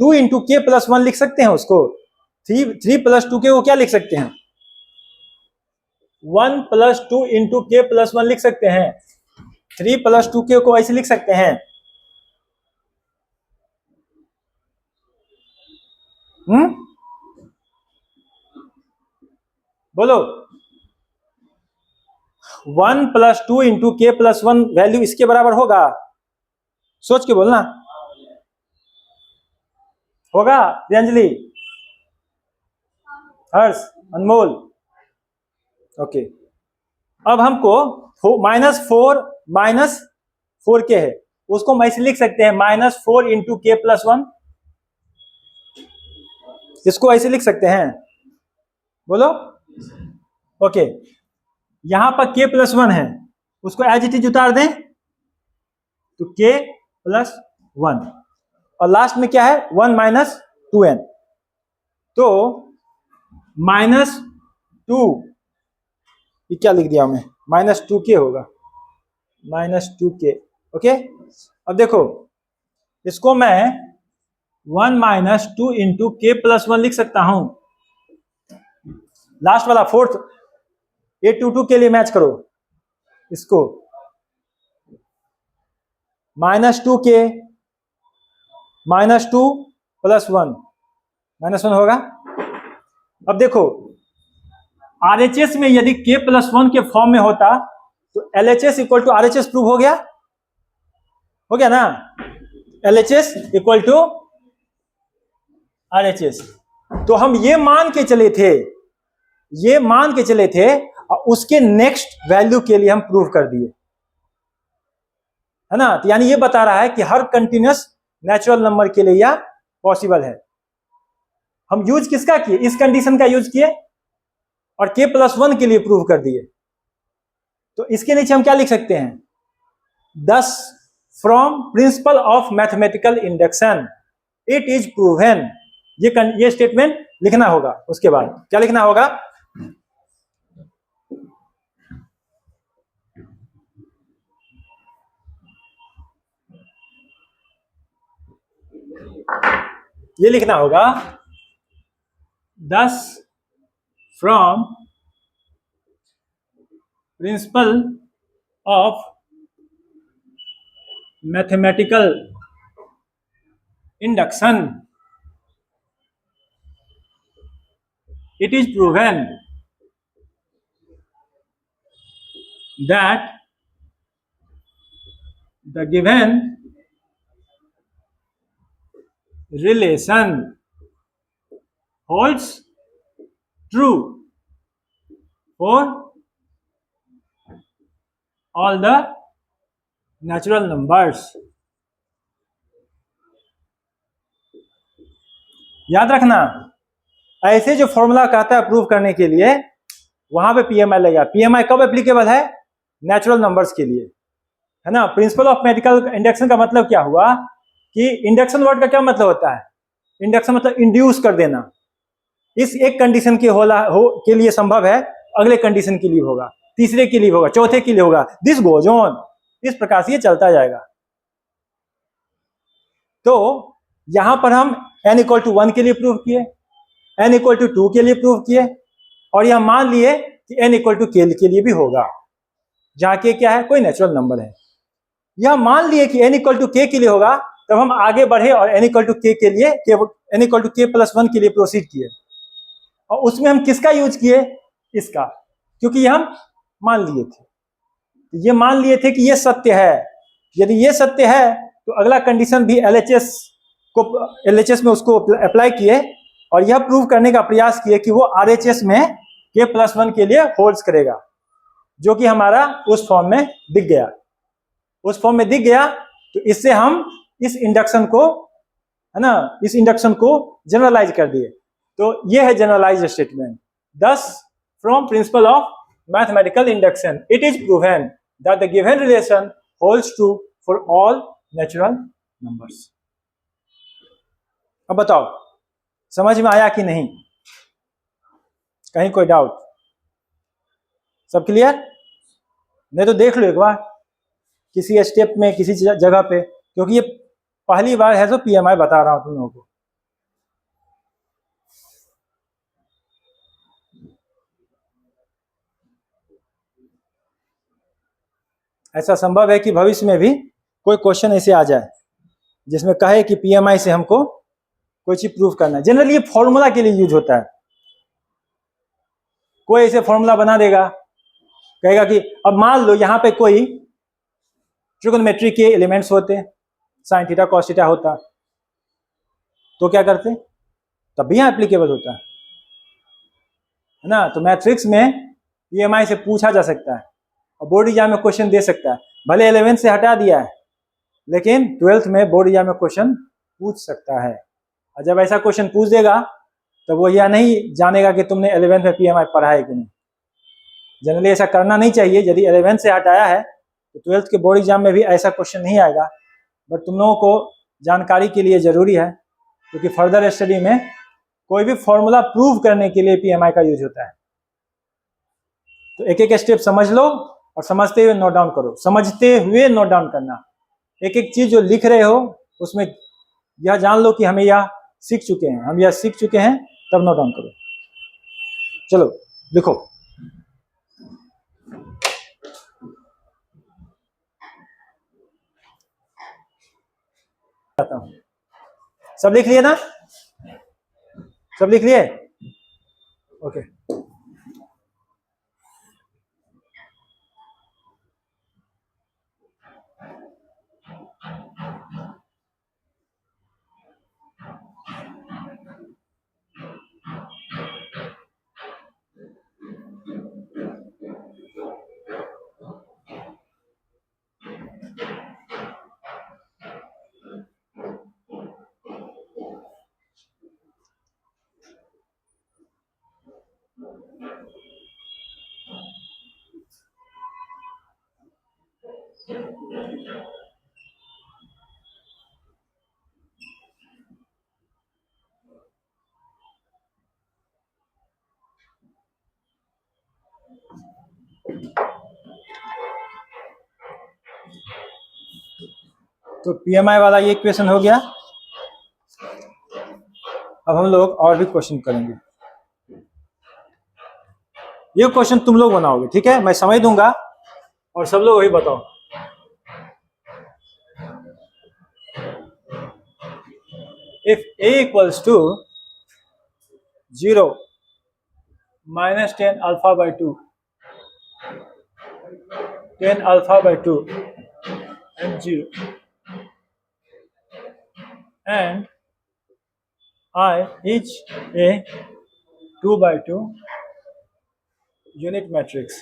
2 × k + 1 लिख सकते हैं उसको? 3 + 2k को क्या लिख सकते हैं? 1 + 2 × k+1 लिख सकते हैं। 3 + 2k को ऐसे लिख सकते हैं। बोलो। 1 + 2 × k+1 वैल्यू इसके बराबर होगा? सोच के बोलना। होगा प्रियंजलि, हर्ष, अनमोल? ओके। अब हमको -4 है, उसको हम ऐसे लिख सकते हैं -4 × k+1। इसको ऐसे लिख सकते हैं, बोलो। ओके, यहां पर k+1 है, उसको एज इट इज उतार दें तो k+1, और लास्ट में क्या है 1 - 2n, तो -2, ये क्या लिख दिया मैं, -2k होगा, -2k। ओके, अब देखो इसको मैं 1 - 2 × k+1 लिख सकता हूं। लास्ट वाला फोर्थ A22 के लिए मैच करो इसको, -2k -2 + 1 -1 होगा। अब देखो RHS में यदि k+1 के फॉर्म में होता तो LHS = RHS प्रूव हो गया ना, LHS = RHS। तो हम ये मान के चले थे और उसके नेक्स्ट वैल्यू के लिए हम प्रूव कर दिए, है ना। तो यानी ये बता रहा है कि हर कंटिन्यूअस नेचुरल नंबर के लिए यह पॉसिबल है। हम यूज किसका किए, इस कंडीशन का यूज किए और k+1 के लिए प्रूव कर दिए। तो इसके नीचे हम क्या लिख सकते हैं, thus from principle of mathematical induction it is proven। ये स्टेटमेंट लिखना होगा। उसके बाद क्या लिखना होगा, ये लिखना होगा thus from principle of mathematical induction it is proven that the given relation holds true for all the natural numbers। याद रखना, ऐसे जो फॉर्मूला कहता है प्रूव करने के लिए, वहां पे PMI लगेगा। PMI कब एप्लीकेबल है, नेचुरल नंबर्स के लिए, है ना। प्रिंसिपल ऑफ मैथमेटिकल इंडक्शन का मतलब क्या हुआ कि इंडक्शन वर्ड का क्या मतलब होता है, इंडक्शन मतलब इंड्यूस कर देना। इस एक कंडीशन के लिए संभव है, अगले कंडीशन के लिए होगा, तीसरे के लिए होगा, चौथे के लिए होगा, दिस गोज ऑन। इस प्रकार से ये चलता जाएगा। तो यहां पर हम n = 1 के लिए प्रूव किए, n = 2 के लिए प्रूव किए, और यह मान लिए कि n = k के लिए भी होगा, जहां k क्या है, कोई नेचुरल नंबर है। यह मान लिए कि n = k के लिए होगा, तब हम आगे बढ़े और n = k के लिए n = k+1 के लिए प्रोसीड किए, और उसमें हम किसका यूज किए, इसका, क्योंकि ये हम मान लिए थे। ये मान लिए थे कि ये सत्य है। यदि ये सत्य है तो अगला कंडीशन भी LHS में उसको अप्लाई किए और यह प्रूव करने का प्रयास किए कि वो RHS में k+1 के लिए होल्ड्स करेगा, जो कि हमारा उस फॉर्म में दिख गया। तो इससे हम इस इंडक्शन को, है ना, इस इंडक्शन को जनरलाइज कर दिए। तो ये है generalize statement, thus from principle of mathematical induction it is proven that the given relation holds true for all natural numbers। अब बताओ समझ में आया कि नहीं, कहीं कोई डाउट? सब क्लियर? नहीं तो देख लो एक बार किसी स्टेप में, किसी जगह पे, क्योंकि ये पहली बार है जो PMI बता रहा हूं तुम लोगों को। ऐसा संभव है कि भविष्य में भी कोई क्वेश्चन ऐसे आ जाए जिसमें कहे कि पीएमआई से हमको कोई चीज प्रूव करना है। जनरली ये फॉर्मूला के लिए यूज होता है। कोई ऐसे फॉर्मूला बना देगा, कहेगा कि अब मान लो यहाँ पे कोई ट्रिगोनोमेट्री के एलिमेंट्स होते, साइन थीटा कॉस थीटा होता, तो क्या करते, तब भी यहाँ एप्लीकेबल होता है ना। तो मैट्रिक्स में पीएमआई से पूछा जा सकता है और बोर्ड एग्जाम में क्वेश्चन दे सकता है। भले 11th से हटा दिया है, लेकिन 12th में बोर्ड एग्जाम में क्वेश्चन पूछ सकता है। और जब ऐसा क्वेश्चन पूछ देगा तो वो यह नहीं जानेगा कि तुमने 11th में पीएमआई पढ़ा है कि नहीं। जनरली ऐसा करना नहीं चाहिए। यदि 11th से हटाया है तो 12th के बोर्ड एग्जाम में भी ऐसा क्वेश्चन नहीं आएगा। बट तुम लोगों को जानकारी के लिए जरूरी है, क्योंकि फर्दर स्टडी में कोई भी फॉर्मूला प्रूव करने के लिए पीएमआई का यूज होता है। तो एक एक स्टेप समझ लो और समझते हुए नोट डाउन करो। समझते हुए नोट डाउन करना। एक एक चीज जो लिख रहे हो उसमें यह जान लो कि हमें यह सीख चुके हैं, हम यह सीख चुके हैं, तब नोट डाउन करो। चलो लिखो। सब लिख लिए ना? सब लिख लिए? ओके। तो पीएमआई वाला ये क्वेश्चन हो गया। अब हम लोग और भी क्वेश्चन करेंगे। ये क्वेश्चन तुम लोग बनाओगे, ठीक है? मैं समझ दूंगा और सब लोग वही बताओ। If a equals to 0 minus 10 alpha by 2, 10 alpha by 2 and 0, and I is a 2 by 2 unit matrix,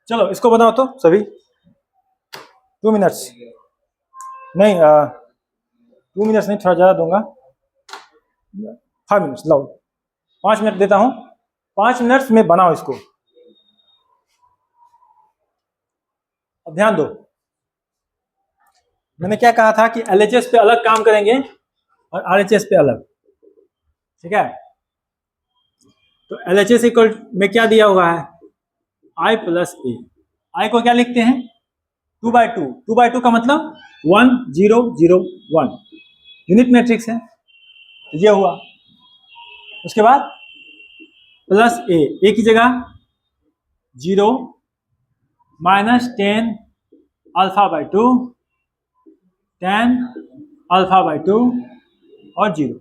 चलो इसको बनाओ तो सभी। 2 मिनट्स नहीं, 2 मिनट्स नहीं, थोड़ा ज़्यादा दूंगा। 5 मिनट्स लो, 5 मिनट देता हूँ। 5 मिनट्स में बनाओ इसको। अब ध्यान दो, मैंने क्या कहा था कि एलएचएस पे अलग काम करेंगे और आरएचएस पे अलग, ठीक है? तो एलएचएस इक्वल में क्या दिया हुआ है? आई प्लस ए। आई को क्या लिखते हैं? 2 by 2। 2 by 2 का मतलब 1 0 0 1 यूनिट मैट्रिक्स है। तो ये हुआ। उसके बाद प्लस ए की जगह 0 minus 10 alpha by 2, 10 alpha by 2 और 0।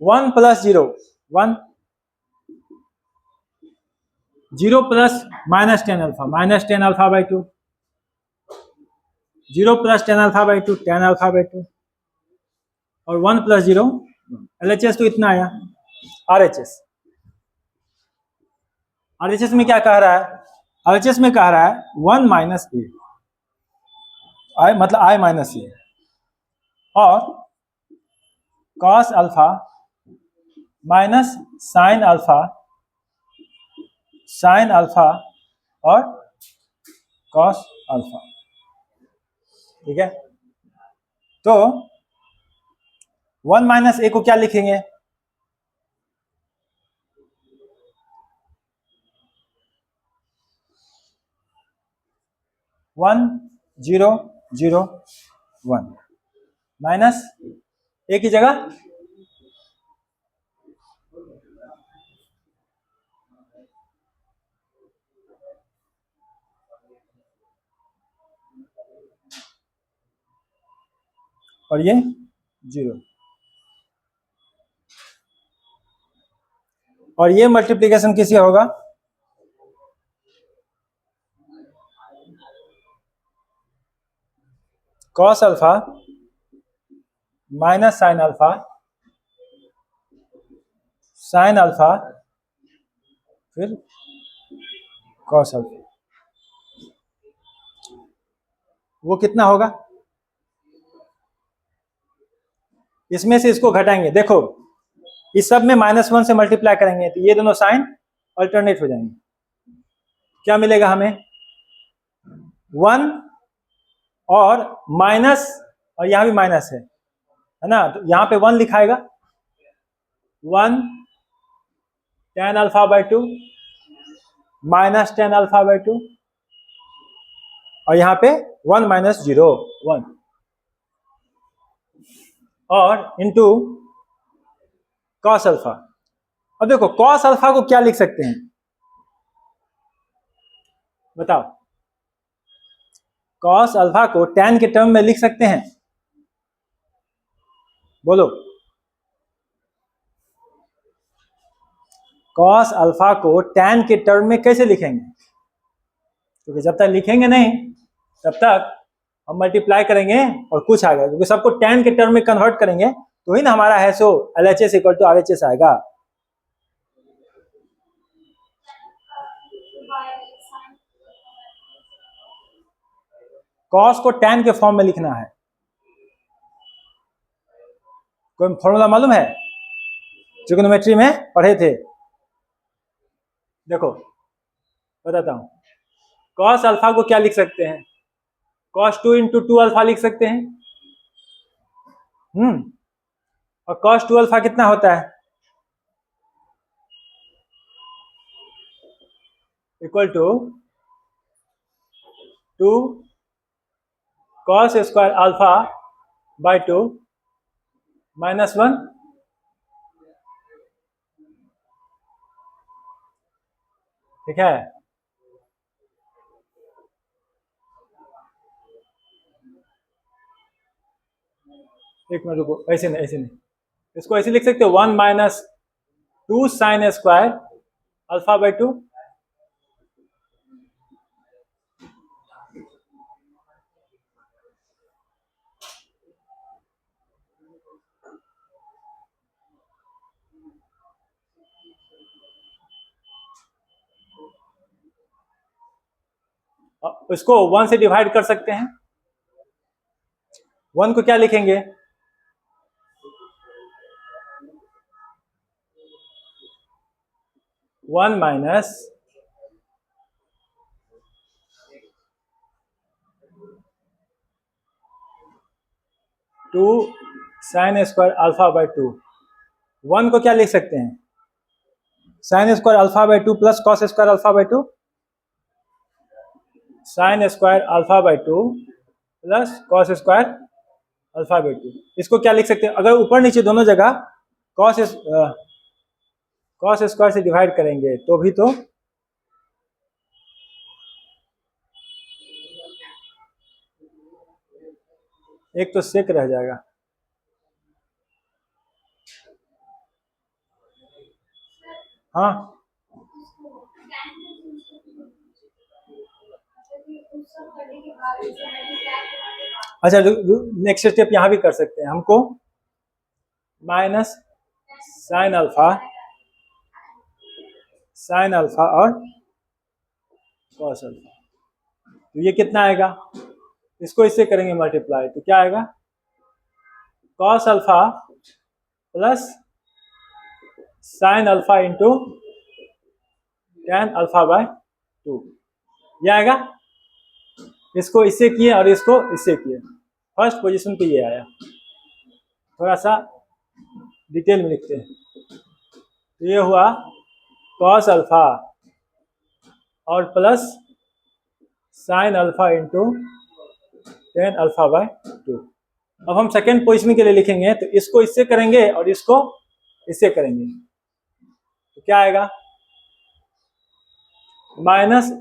1 plus 0 1, 0 plus minus 10 alpha minus 10 alpha by 2, 0 plus 10 alpha by 2 10 alpha by 2 और 1 प्लस 0। एलएचएस तो इतना आया। आरएचएस, आरएचएस में क्या कह रहा है? आरएचएस में कह रहा है 1 माइनस ए, आई मतलब आई माइनस ए, और cos alpha minus sine alpha, sine alpha और कॉस अल्फा, ठीक है? तो 1 माइनस ए को क्या लिखेंगे? One zero zero one minus A की जगह और ये 0, और ये मल्टीप्लिकेशन किससे होगा? Cos alpha minus sine alpha, sine alpha फिर कॉस अल्फा। वो कितना होगा? इसमें से इसको घटाएंगे, देखो इस सब में -1 से मल्टीप्लाई करेंगे तो ये दोनों साइन अल्टरनेट हो जाएंगे। क्या मिलेगा हमें? 1 और माइनस, और यहां भी माइनस है ना, तो यहां पे 1 लिखाएगा, 1 tan alpha by 2 minus tan alpha by 2, और यहां पे 1 माइनस 0 1, और इनटू कॉस अल्फा। अब देखो कॉस अल्फा को क्या लिख सकते हैं बताओ? कॉस अल्फा को tan के टर्म में लिख सकते हैं? बोलो। कॉस अल्फा को tan के टर्म में कैसे लिखेंगे? क्योंकि जब तक लिखेंगे नहीं तब तक हम मल्टीप्लाई करेंगे और कुछ आएगा, क्योंकि सबको tan के टर्म में कन्वर्ट करेंगे तो ही ना हमारा है सो LHS इक्वल टू RHS आएगा। कॉस को tan के फॉर्म में लिखना है। कोई फॉर्मूला मालूम है? ट्रिग्नोमेट्री में पढ़े थे, देखो बताता हूं। कॉस अल्फा को क्या लिख सकते हैं? कॉस 2 इंटू 2 अल्फा लिख सकते हैं। और कॉस 2 अल्फा कितना होता है? Equal to 2 cos square alpha by 2 -1, ठीक है। एक मिनट रुको, ऐसे नहीं, ऐसे नहीं, इसको ऐसे लिख सकते हो 1 minus 2 sign square alpha by 2, इसको 1 से डिवाइड कर सकते हैं। 1 को क्या लिखेंगे? 1 minus 2 sign square alpha by 2। 1 को क्या लिख सकते हैं? Sign square alpha by 2 plus cos square alpha by 2, sign square alpha by 2 plus cos square alpha by 2। इसको क्या लिख सकते हैं? अगर ऊपर नीचे दोनों जगह कॉस स्क्वायर से डिवाइड करेंगे तो भी तो एक तो सेक रह जाएगा। हाँ अच्छा, नेक्स्ट स्टेप यहां भी कर सकते हैं। हमको माइनस साइन अल्फा और कॉस अल्फा, तो ये कितना आएगा? इसको इससे करेंगे मल्टीप्लाई तो क्या आएगा? Cos alpha plus sine alpha into tan alpha by 2, ये आएगा। इसको इससे किए और इसको इससे किए, फर्स्ट पोजीशन पे ये आया। थोड़ा सा डिटेल में लिखते हैं। तो ये हुआ कॉस अल्फा और plus sine alpha into tan alpha by 2। अब हम सेकेंड पोजीशन के लिए लिखेंगे, तो इसको इससे करेंगे और इसको इससे करेंगे, तो क्या आएगा? माइनस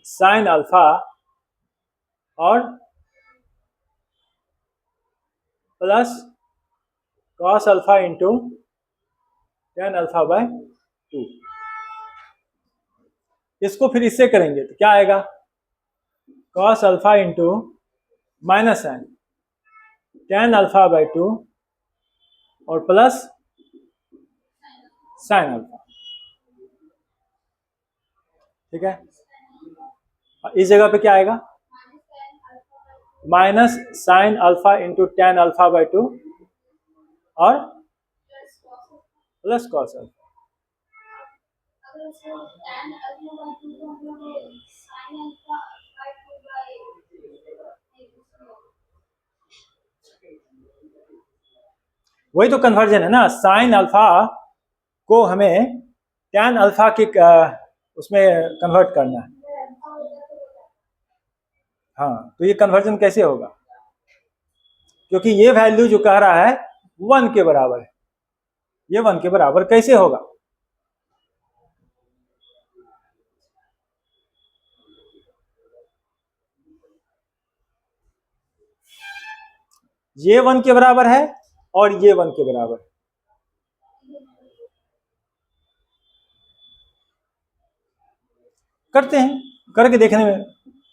साइन अल्फा और plus cos alpha into tan alpha by 2। इसको फिर इससे करेंगे तो क्या आएगा? Cos alpha into minus sine tan alpha by 2 और प्लस साइन अल्फा। ठीक है, इस जगह पे क्या आएगा? Minus sine alpha into tan alpha by 2 और प्लस कॉस अल्फा। वही तो कन्वर्जन है ना, साइन अल्फा को हमें टैन अल्फा की उसमें कन्वर्ट करना है। हाँ, तो ये कन्वर्जन कैसे होगा? क्योंकि ये वैल्यू जो कह रहा है 1 के बराबर है, ये 1 के बराबर कैसे होगा? ये 1 के बराबर है और ये 1 के बराबर। करते हैं, करके देखने में,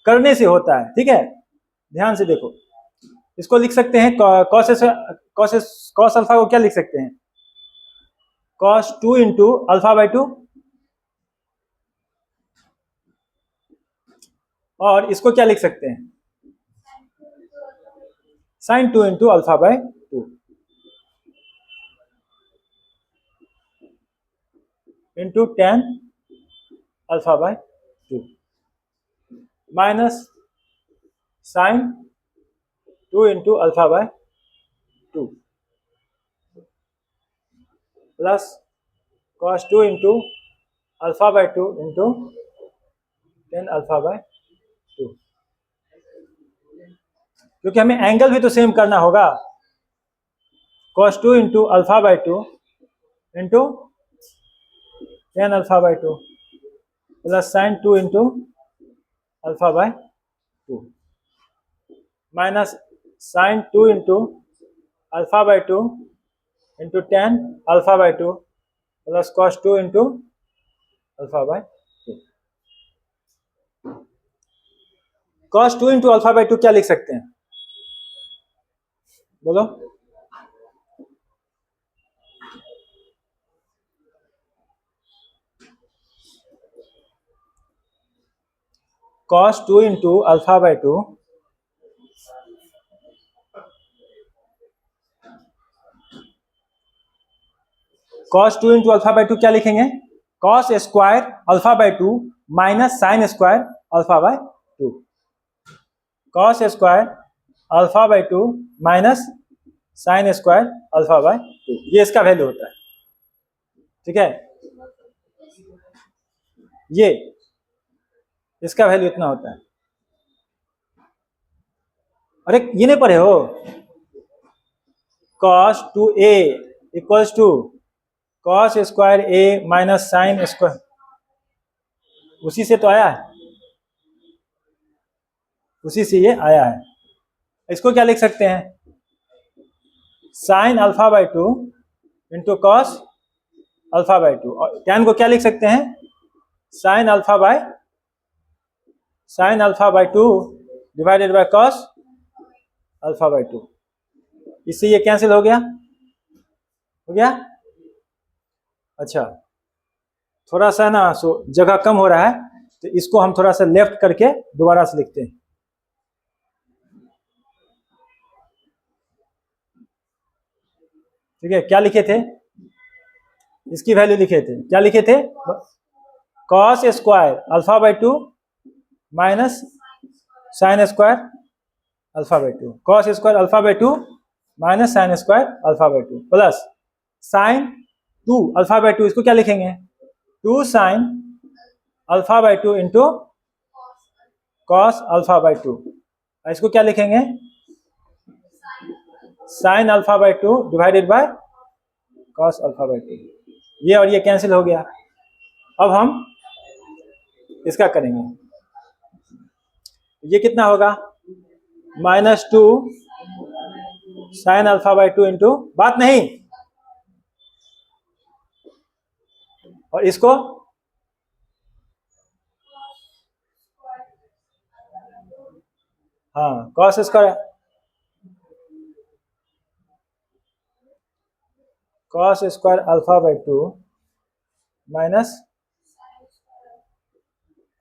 करने से होता है। ठीक है, ध्यान से देखो, इसको लिख सकते हैं कॉस अल्फा को क्या लिख सकते हैं? कॉस 2 इंटू अल्फा बाय 2, और इसको क्या लिख सकते हैं? Sine 2 into alpha by 2 into tan alpha by 2 minus sine 2 into alpha by 2 plus cos 2 into alpha by 2 into tan alpha by 2। क्योंकि हमें एंगल भी तो सेम करना होगा। Cos 2 into alpha by 2 into tan alpha by 2 plus sine 2 into alpha by 2 minus sine 2 into alpha by 2 into tan alpha by 2 plus cos 2 into alpha by 2। Cos 2 into alpha by 2 क्या लिख सकते हैं? बोलो। Cos 2 into alpha by 2 cos 2 into alpha by 2 क्या लिखेंगे? Cos square alpha by 2 minus sine square alpha by 2। Cos square alpha by 2 minus sine square alpha by 2, ये इसका वैल्यू होता है। ठीक है, ये इसका वैल्यू इतना होता है। अरे ये नहीं पढ़े हो? Cos 2a equals to cos square a minus sine square, उसी से तो आया है, उसी से ये आया है। इसको क्या लिख सकते हैं? Sine alpha by 2 into cos alpha by 2, और टैन को क्या लिख सकते हैं? Sine alpha by 2 divided by cos alpha by 2। इससे ये कैंसिल हो गया, हो गया। अच्छा, थोड़ा सा ना जगह कम हो रहा है, तो इसको हम थोड़ा सा लेफ्ट करके दोबारा से लिखते हैं। ठीक है, क्या लिखे थे? इसकी वैल्यू लिखे थे, क्या लिखे थे? Cos square alpha by 2 minus sine square alpha by two, cos square alpha by two minus sine square alpha by two plus sine two alpha by two, इसको क्या लिखेंगे, two sine alpha by two into cos alpha by two, इसको क्या लिखेंगे, sine alpha by two divided by cos alpha by two. ये और ये कैंसिल हो गया। अब हम इसका करेंगे, ये कितना होगा, minus two sine alpha by two into, बात नहीं, और इसको हाँ cos square, cos square alpha by two minus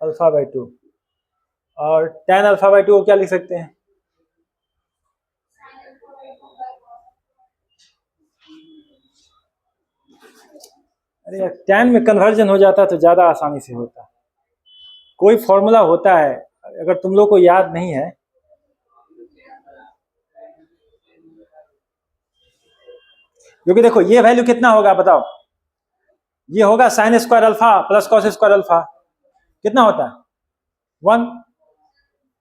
alpha by to, और टेन अल्फा बाई टू को क्या लिख सकते हैं, अरे यार टेन में कन्वर्जन हो जाता तो ज्यादा आसानी से होता, कोई फॉर्मूला होता है अगर तुम लोग को याद नहीं है, क्योंकि देखो ये वैल्यू कितना होगा बताओ, ये होगा sign square alpha plus cos square alpha, कितना होता है, 1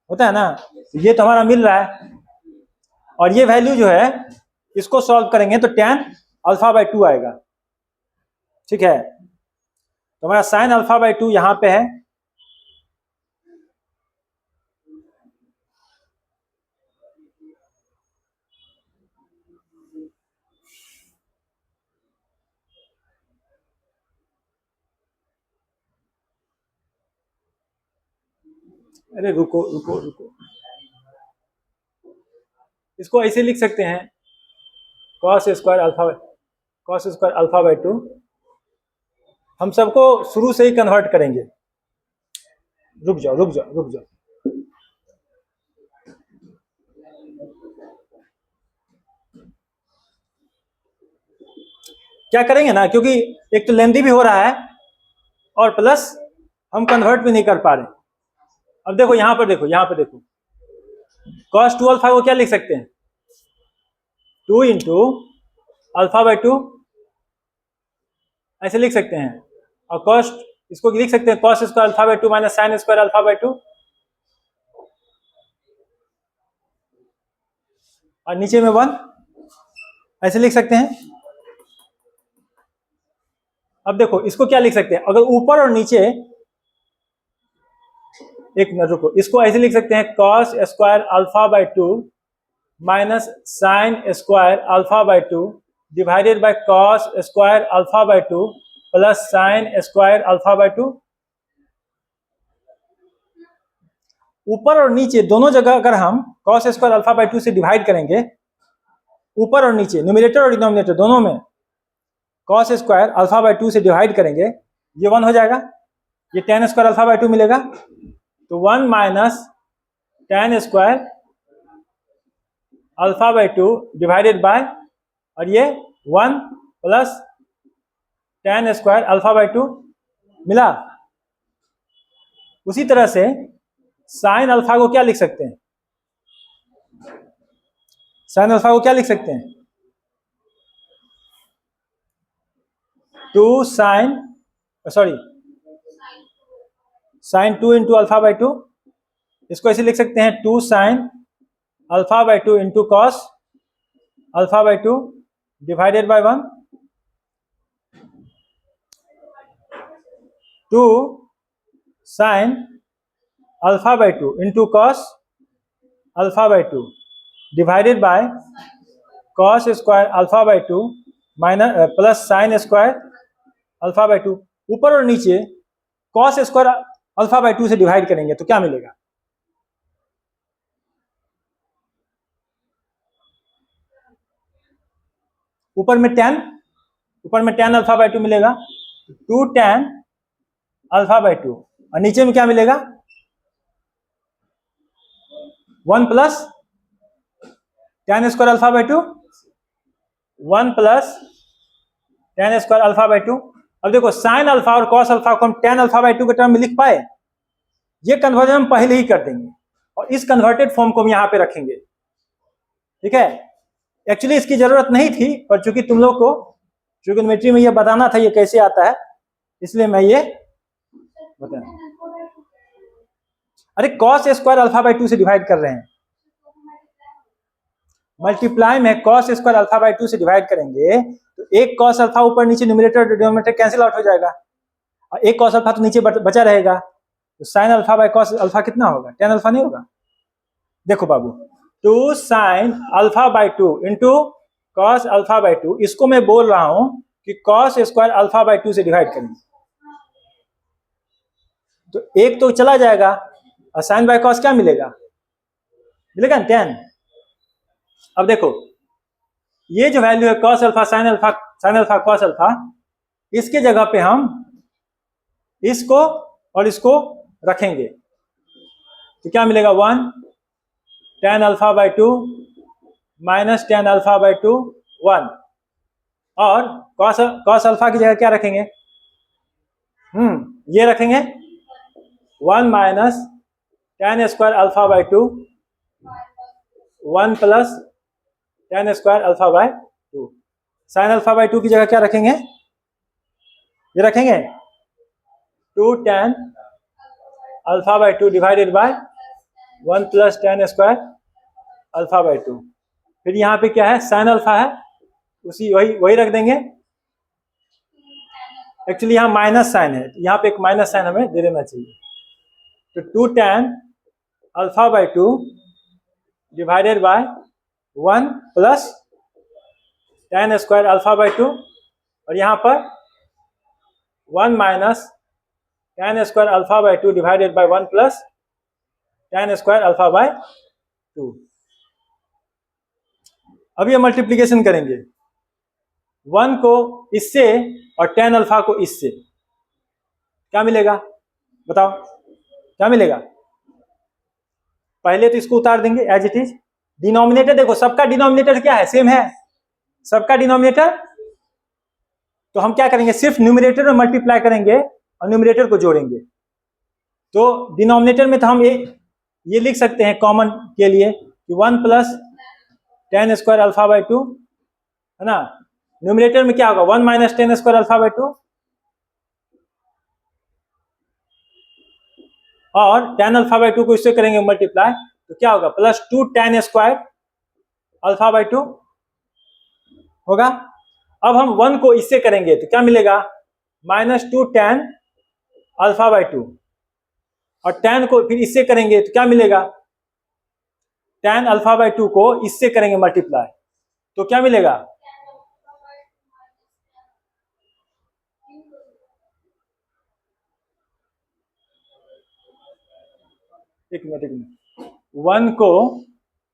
होता है ना, ये तो हमारा मिल रहा है, और ये वैल्यू जो है इसको सॉल्व करेंगे तो tan अल्फा बाई टू आएगा, ठीक है, तो हमारा साइन अल्फा बाई टू यहां पे है, अरे रुको रुको रुको, इसको ऐसे लिख सकते हैं, cos square alpha by to, हम सबको शुरू से ही कन्वर्ट करेंगे, रुक जाओ रुक जाओ रुक जाओ, क्या करेंगे ना, क्योंकि एक तो लेंथी भी हो रहा है और प्लस हम कन्वर्ट भी नहीं कर पा रहे। अब देखो यहां पर देखो, यहां पर देखो, कॉस टू अल्फा को क्या लिख सकते हैं, 2 इंटू अल्फा बाई टू, ऐसे लिख सकते हैं, और कॉस इसको लिख सकते हैं cos square alpha by two minus sine square alpha by to, और नीचे में 1 ऐसे लिख सकते हैं। अब देखो इसको क्या लिख सकते हैं, अगर ऊपर और नीचे, एक मिनट रुको, इसको ऐसे लिख सकते हैं cos square alpha by two minus sine square alpha by two divided by cos square alpha by two plus sine square alpha by two. ऊपर और नीचे दोनों जगह अगर हम cos square alpha by two से डिवाइड करेंगे, ऊपर और नीचे न्यूमरेटर और डिनोमिनेटर दोनों में cos square alpha by two से डिवाइड करेंगे, ये 1 हो जाएगा, ये ten square alpha by to मिलेगा, तो 1 minus ten square alpha by two divided bye, और ये 1 plus ten square alpha by to मिला। उसी तरह से साइन अल्फा को क्या लिख सकते हैं, साइन अल्फा को क्या लिख सकते हैं, 2 sine sine 2 into alpha by two, इसको ऐसे लिख सकते हैं 2 sine alpha by two into cos alpha by two divided by 1, 2 sine alpha by two into cos alpha by two divided by cos square alpha by two minus plus sine square alpha by two. ऊपर और नीचे cos square alpha by two से डिवाइड करेंगे तो क्या मिलेगा, ऊपर में tan अल्फा बाई टू मिलेगा, 2 tan अल्फा बाई टू, और नीचे में क्या मिलेगा, 1 plus tan square alpha by to, 1 plus tan square alpha by to. अब देखो साइन अल्फा और कॉस अल्फा को हम tan अल्फा बाई टू के टर्म में लिख पाए, ये कन्वर्जन हम पहले ही कर देंगे, और इस कन्वर्टेड फॉर्म को हम यहाँ पे रखेंगे, ठीक है। एक्चुअली इसकी जरूरत नहीं थी, पर चूंकि तुम लोग को ट्रिग्नोमेट्री में ये बताना था ये कैसे आता है, इसलिए मैं ये बता। अरे कॉस स्क्वायर अल्फा बाई 2 से डिवाइड कर रहे हैं, मल्टीप्लाई में कॉस स्क्वायर अल्फा बाई 2 से डिवाइड करेंगे तो एक कॉस अल्फा ऊपर नीचे न्यूमरेटर डिनोमिनेटर कैंसिल आउट हो जाएगा, और एक कॉस अल्फा तो नीचे बचा रहेगा, तो sign alpha by cos alpha कितना होगा, टेन अल्फा नहीं होगा। देखो बाबू, 2 sine alpha by 2 into cos alpha by 2, इसको मैं बोल रहा हूं कि कॉस स्क्वायर अल्फा बाई 2 से डिवाइड करेंगे, तो एक तो चला जाएगा और साइन बाई कॉस क्या मिलेगा, मिलेगा 10। अब देखो ये जो वैल्यू है cos alpha sine alpha cos alpha, इसके जगह पे हम इसको और इसको रखेंगे तो क्या मिलेगा, 1 tan alpha by 2 minus tan alpha by 2 1, और कॉस अल्फा की जगह क्या रखेंगे, ये रखेंगे 1 minus tan square alpha by 2 1 plus tan square alpha by 2। Sine alpha by 2 की जगह क्या रखेंगे, ये रखेंगे 2 tan alpha by 2 divided by 1 plus tan square alpha by 2। फिर यहाँ पे क्या है, साइन अल्फा है, उसी वही रख देंगे। एक्चुअली यहाँ माइनस साइन है, यहाँ पे एक माइनस साइन हमें दे देना चाहिए, तो 2 tan alpha by 2 divided by 1 plus tan square alpha by 2, और यहाँ पर 1 minus tan square alpha by 2 divided by 1 plus tan square alpha by 2। अब ये मल्टीप्लीकेशन करेंगे 1 को इससे और tan अल्फा को इससे, क्या मिलेगा बताओ, क्या मिलेगा। पहले तो इसको उतार देंगे एज इट इज, डिनोमिनेटर देखो सबका डिनोमिनेटर क्या है, सेम है सबका डिनोमिनेटर, तो हम क्या करेंगे सिर्फ न्यूमरेटर में मल्टीप्लाई करेंगे और न्यूमरेटर को जोड़ेंगे। तो डिनोमिनेटर में तो हम ये लिख सकते हैं कॉमन के लिए कि 1 plus tan square alpha by 2 है ना, न्यूमरेटर में क्या होगा 1 minus tan square alpha by 2, और tan अल्फा बाई 2 को इससे करेंगे मल्टीप्लाई तो क्या होगा plus 2 tan square alpha by 2 होगा। अब हम 1 को इससे करेंगे तो क्या मिलेगा माइनस 2 tan अल्फा बाई 2, और tan को फिर इससे करेंगे तो क्या मिलेगा, tan अल्फा बाई 2 को इससे करेंगे मल्टीप्लाई तो क्या मिलेगा, एक मिनट 1 को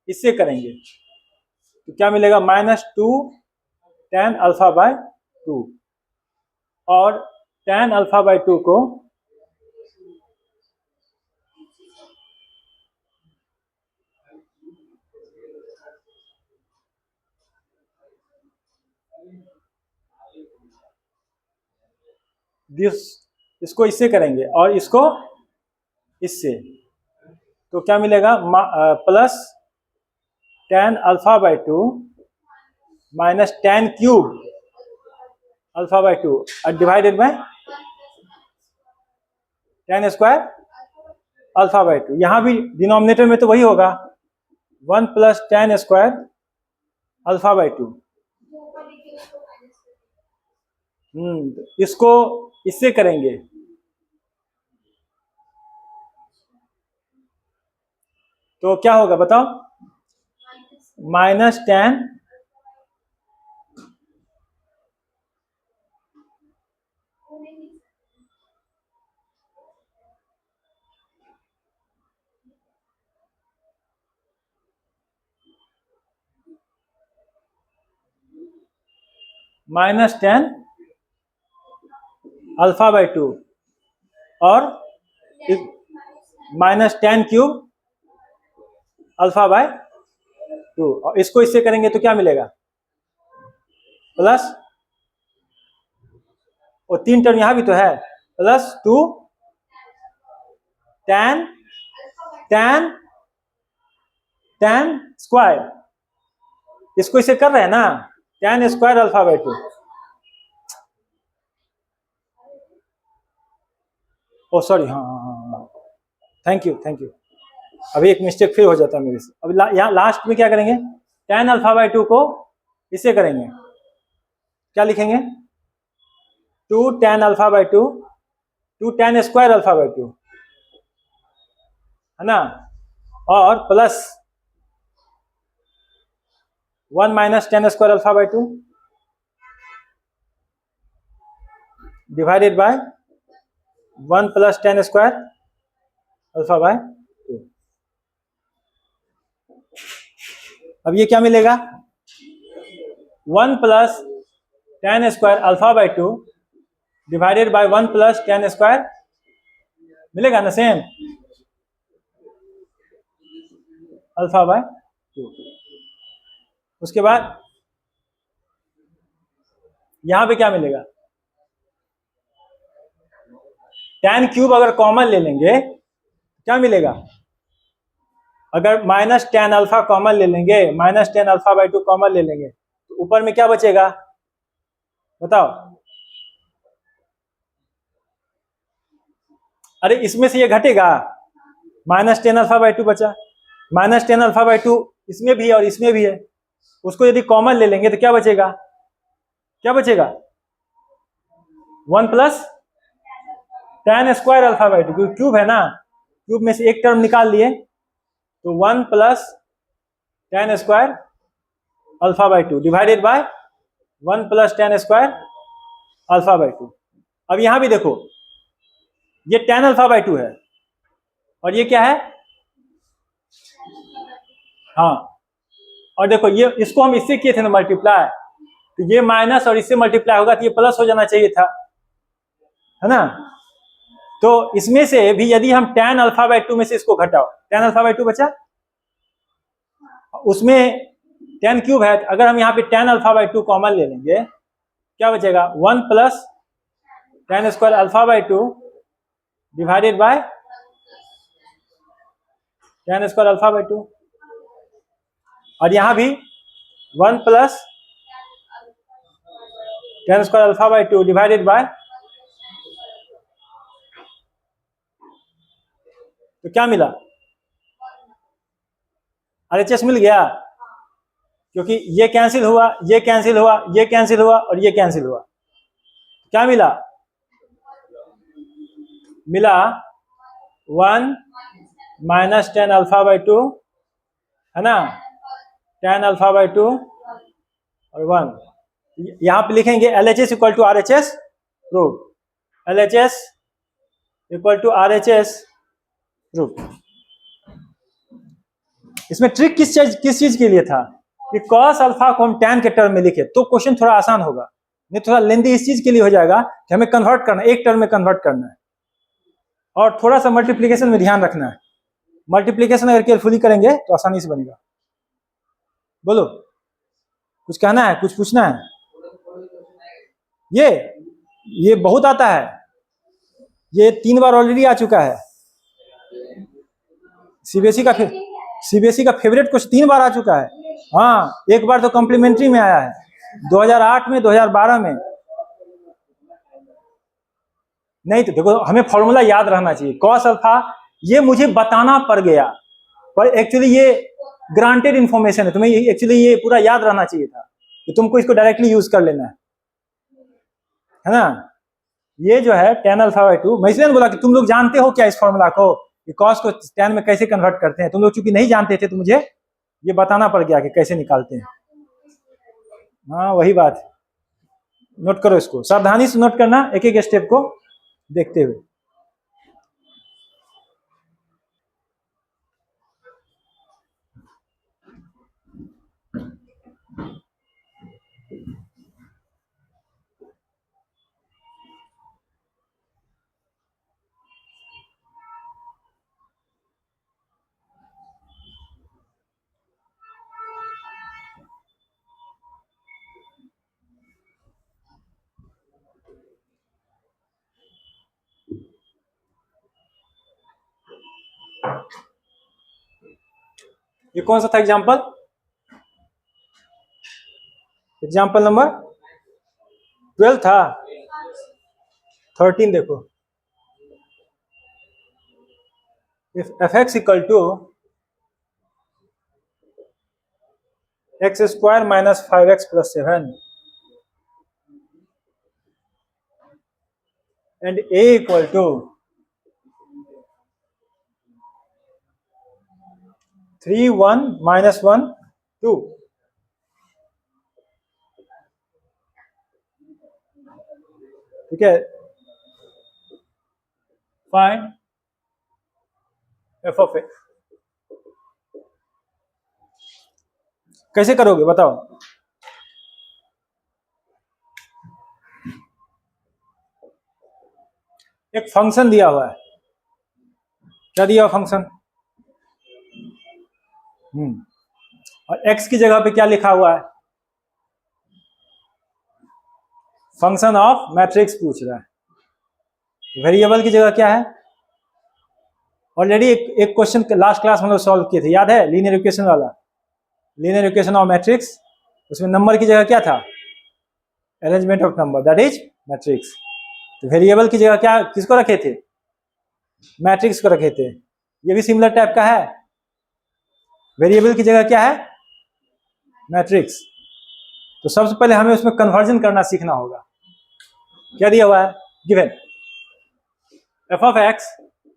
इससे करेंगे तो क्या मिलेगा माइनस 2 tan अल्फा बाई 2, और tan अल्फा बाई 2 को इसको इससे करेंगे और इसको इससे, तो क्या मिलेगा plus tan alpha by 2 minus tan cube alpha by 2 और divided by tan square alpha by 2। यहां भी डिनोमिनेटर में तो वही होगा 1 plus tan square alpha by 2। इसको इससे करेंगे तो क्या होगा बताओ, minus tan minus tan alpha by 2 और minus tan cube alpha by 2, और इसको इससे करेंगे तो क्या मिलेगा प्लस, और 3 टर्म यहां भी तो है, प्लस 2 tan tan स्क्वायर, इसको इसे कर रहे हैं ना, tan square alpha by 2। Oh sorry, हाँ हाँ हाँ हाँ, थैंक यू थैंक यू। अभी एक मिस्टेक फिर हो जाता है मेरे से। अभी यहाँ लास्ट में क्या करेंगे, tan अल्फा बाई 2 को इससे करेंगे, क्या लिखेंगे, 2 tan alpha by 2, 2 tan square alpha by 2, है ना, और plus 1 minus tan square alpha by 2 divided by 1 plus tan square alpha by 2। अब ये क्या मिलेगा, 1 plus tan square alpha by 2 divided by 1 plus tan square, मिलेगा ना सेम, अल्फा बाय 2। उसके बाद यहां पे क्या मिलेगा, tan क्यूब अगर कॉमन ले लेंगे क्या मिलेगा, अगर माइनस tan अल्फा कॉमन ले लेंगे, minus tan alpha by 2 common ले लेंगे, तो ऊपर में क्या बचेगा बताओ, अरे इसमें से ये घटेगा, माइनस tan अल्फा बाई 2 बचा, माइनस tan अल्फा बाई 2 इसमें भी है और इसमें भी है, उसको यदि कॉमन ले लेंगे तो क्या बचेगा, क्या बचेगा, 1 plus tan square alpha by 2, क्योंकि क्यूब है ना, क्यूब में से एक टर्म निकाल लिए, तो 1 plus tan square alpha by 2 divided by 1 plus tan square alpha by 2। अब यहां भी देखो, ये tan अल्फा बाई 2 है और ये क्या है, हाँ, और देखो ये इसको हम इससे किए थे ना मल्टीप्लाई, तो ये माइनस और इससे मल्टीप्लाई होगा तो ये प्लस हो जाना चाहिए था, है ना। तो इसमें से भी यदि हम tan अल्फा बाई 2 में से इसको घटाओ, tan अल्फा बाई 2 बचा, उसमें tan क्यूब है, अगर हम यहाँ पे tan अल्फा बाई 2 कॉमन ले लेंगे क्या बचेगा, 1 plus tan square alpha by 2 divided by tan square alpha by 2, और यहां भी 1 plus tan square alpha by 2 divided by, तो क्या मिला, RHS मिल गया, क्योंकि ये कैंसिल हुआ, ये कैंसिल हुआ, ये कैंसिल हुआ और ये कैंसिल हुआ, क्या मिला, मिला 1 माइनस tan अल्फा बाई 2, है ना, tan अल्फा बाई 2 और 1, यहां पे लिखेंगे LHS equal to RHS prove, LHS equal to RHS prove. इसमें ट्रिक किस चीज के लिए था कि cos अल्फा को हम tan के टर्म में लिखे तो क्वेश्चन थोड़ा आसान होगा, नहीं थोड़ा लेंदी इस चीज के लिए हो जाएगा कि हमें कन्वर्ट करना, एक टर्म में कन्वर्ट करना है, और थोड़ा सा मल्टीप्लीकेशन में ध्यान रखना है, मल्टीप्लीकेशन अगर केयरफुली करेंगे तो आसानी से बनेगा। बोलो, कुछ कहना है, कुछ पूछना है, ये बहुत आता है, ये 3 बार ऑलरेडी आ चुका है, सीबीएसई का फेवरेट क्वेश्चन 3 बार आ चुका है, हाँ, एक बार तो कॉम्प्लीमेंट्री में आया है 2008 में, 2012 में। नहीं तो देखो हमें फॉर्मूला याद रहना चाहिए, कॉस अल्फा ये मुझे बताना पड़ गया, पर एक्चुअली ये ग्रांटेड इंफॉर्मेशन है, तुम्हें एक्चुअली ये पूरा याद रहना चाहिए था कि तुमको इसको डायरेक्टली यूज कर लेना है ना। ये जो है tan अल्फा बाई 2, मैं इसलिए बोला कि तुम लोग जानते हो क्या इस फॉर्मूला को, कि कॉस को tan में कैसे कन्वर्ट करते हैं, तुम लोग चूंकि नहीं जानते थे तो मुझे ये बताना पड़ गया कि कैसे निकालते हैं। हाँ वही बात है, नोट करो इसको, सावधानी से नोट करना एक एक स्टेप को देखते हुए। ये कौन सा था एग्जाम्पल? एग्जाम्पल नंबर 12 था। 13 देखो, if fx equal to x square minus 5x plus 7 and a equal to 3 1 minus 1 2, ठीक है, फाइंड f ऑफ x। कैसे करोगे बताओ? एक फंक्शन दिया हुआ है, क्या दिया हुआ फंक्शन? और x की जगह पे क्या लिखा हुआ है? फंक्शन ऑफ मैट्रिक्स पूछ रहा है। वेरिएबल की जगह क्या है? ऑलरेडी एक क्वेश्चन लास्ट क्लास में लोग सॉल्व किए थे, याद है? लीनियर इक्वेशन वाला, लीनियर इक्वेशन ऑफ मैट्रिक्स। उसमें नंबर की जगह क्या था? Arrangement of number, that is matrix. तो वेरिएबल की जगह क्या किसको रखे थे? मैट्रिक्स को रखे थे। ये भी सिमिलर टाइप का है। वेरिएबल की जगह क्या है? मैट्रिक्स। तो सबसे पहले हमें उसमें कन्वर्जन करना सीखना होगा। क्या दिया हुआ है? Given f of x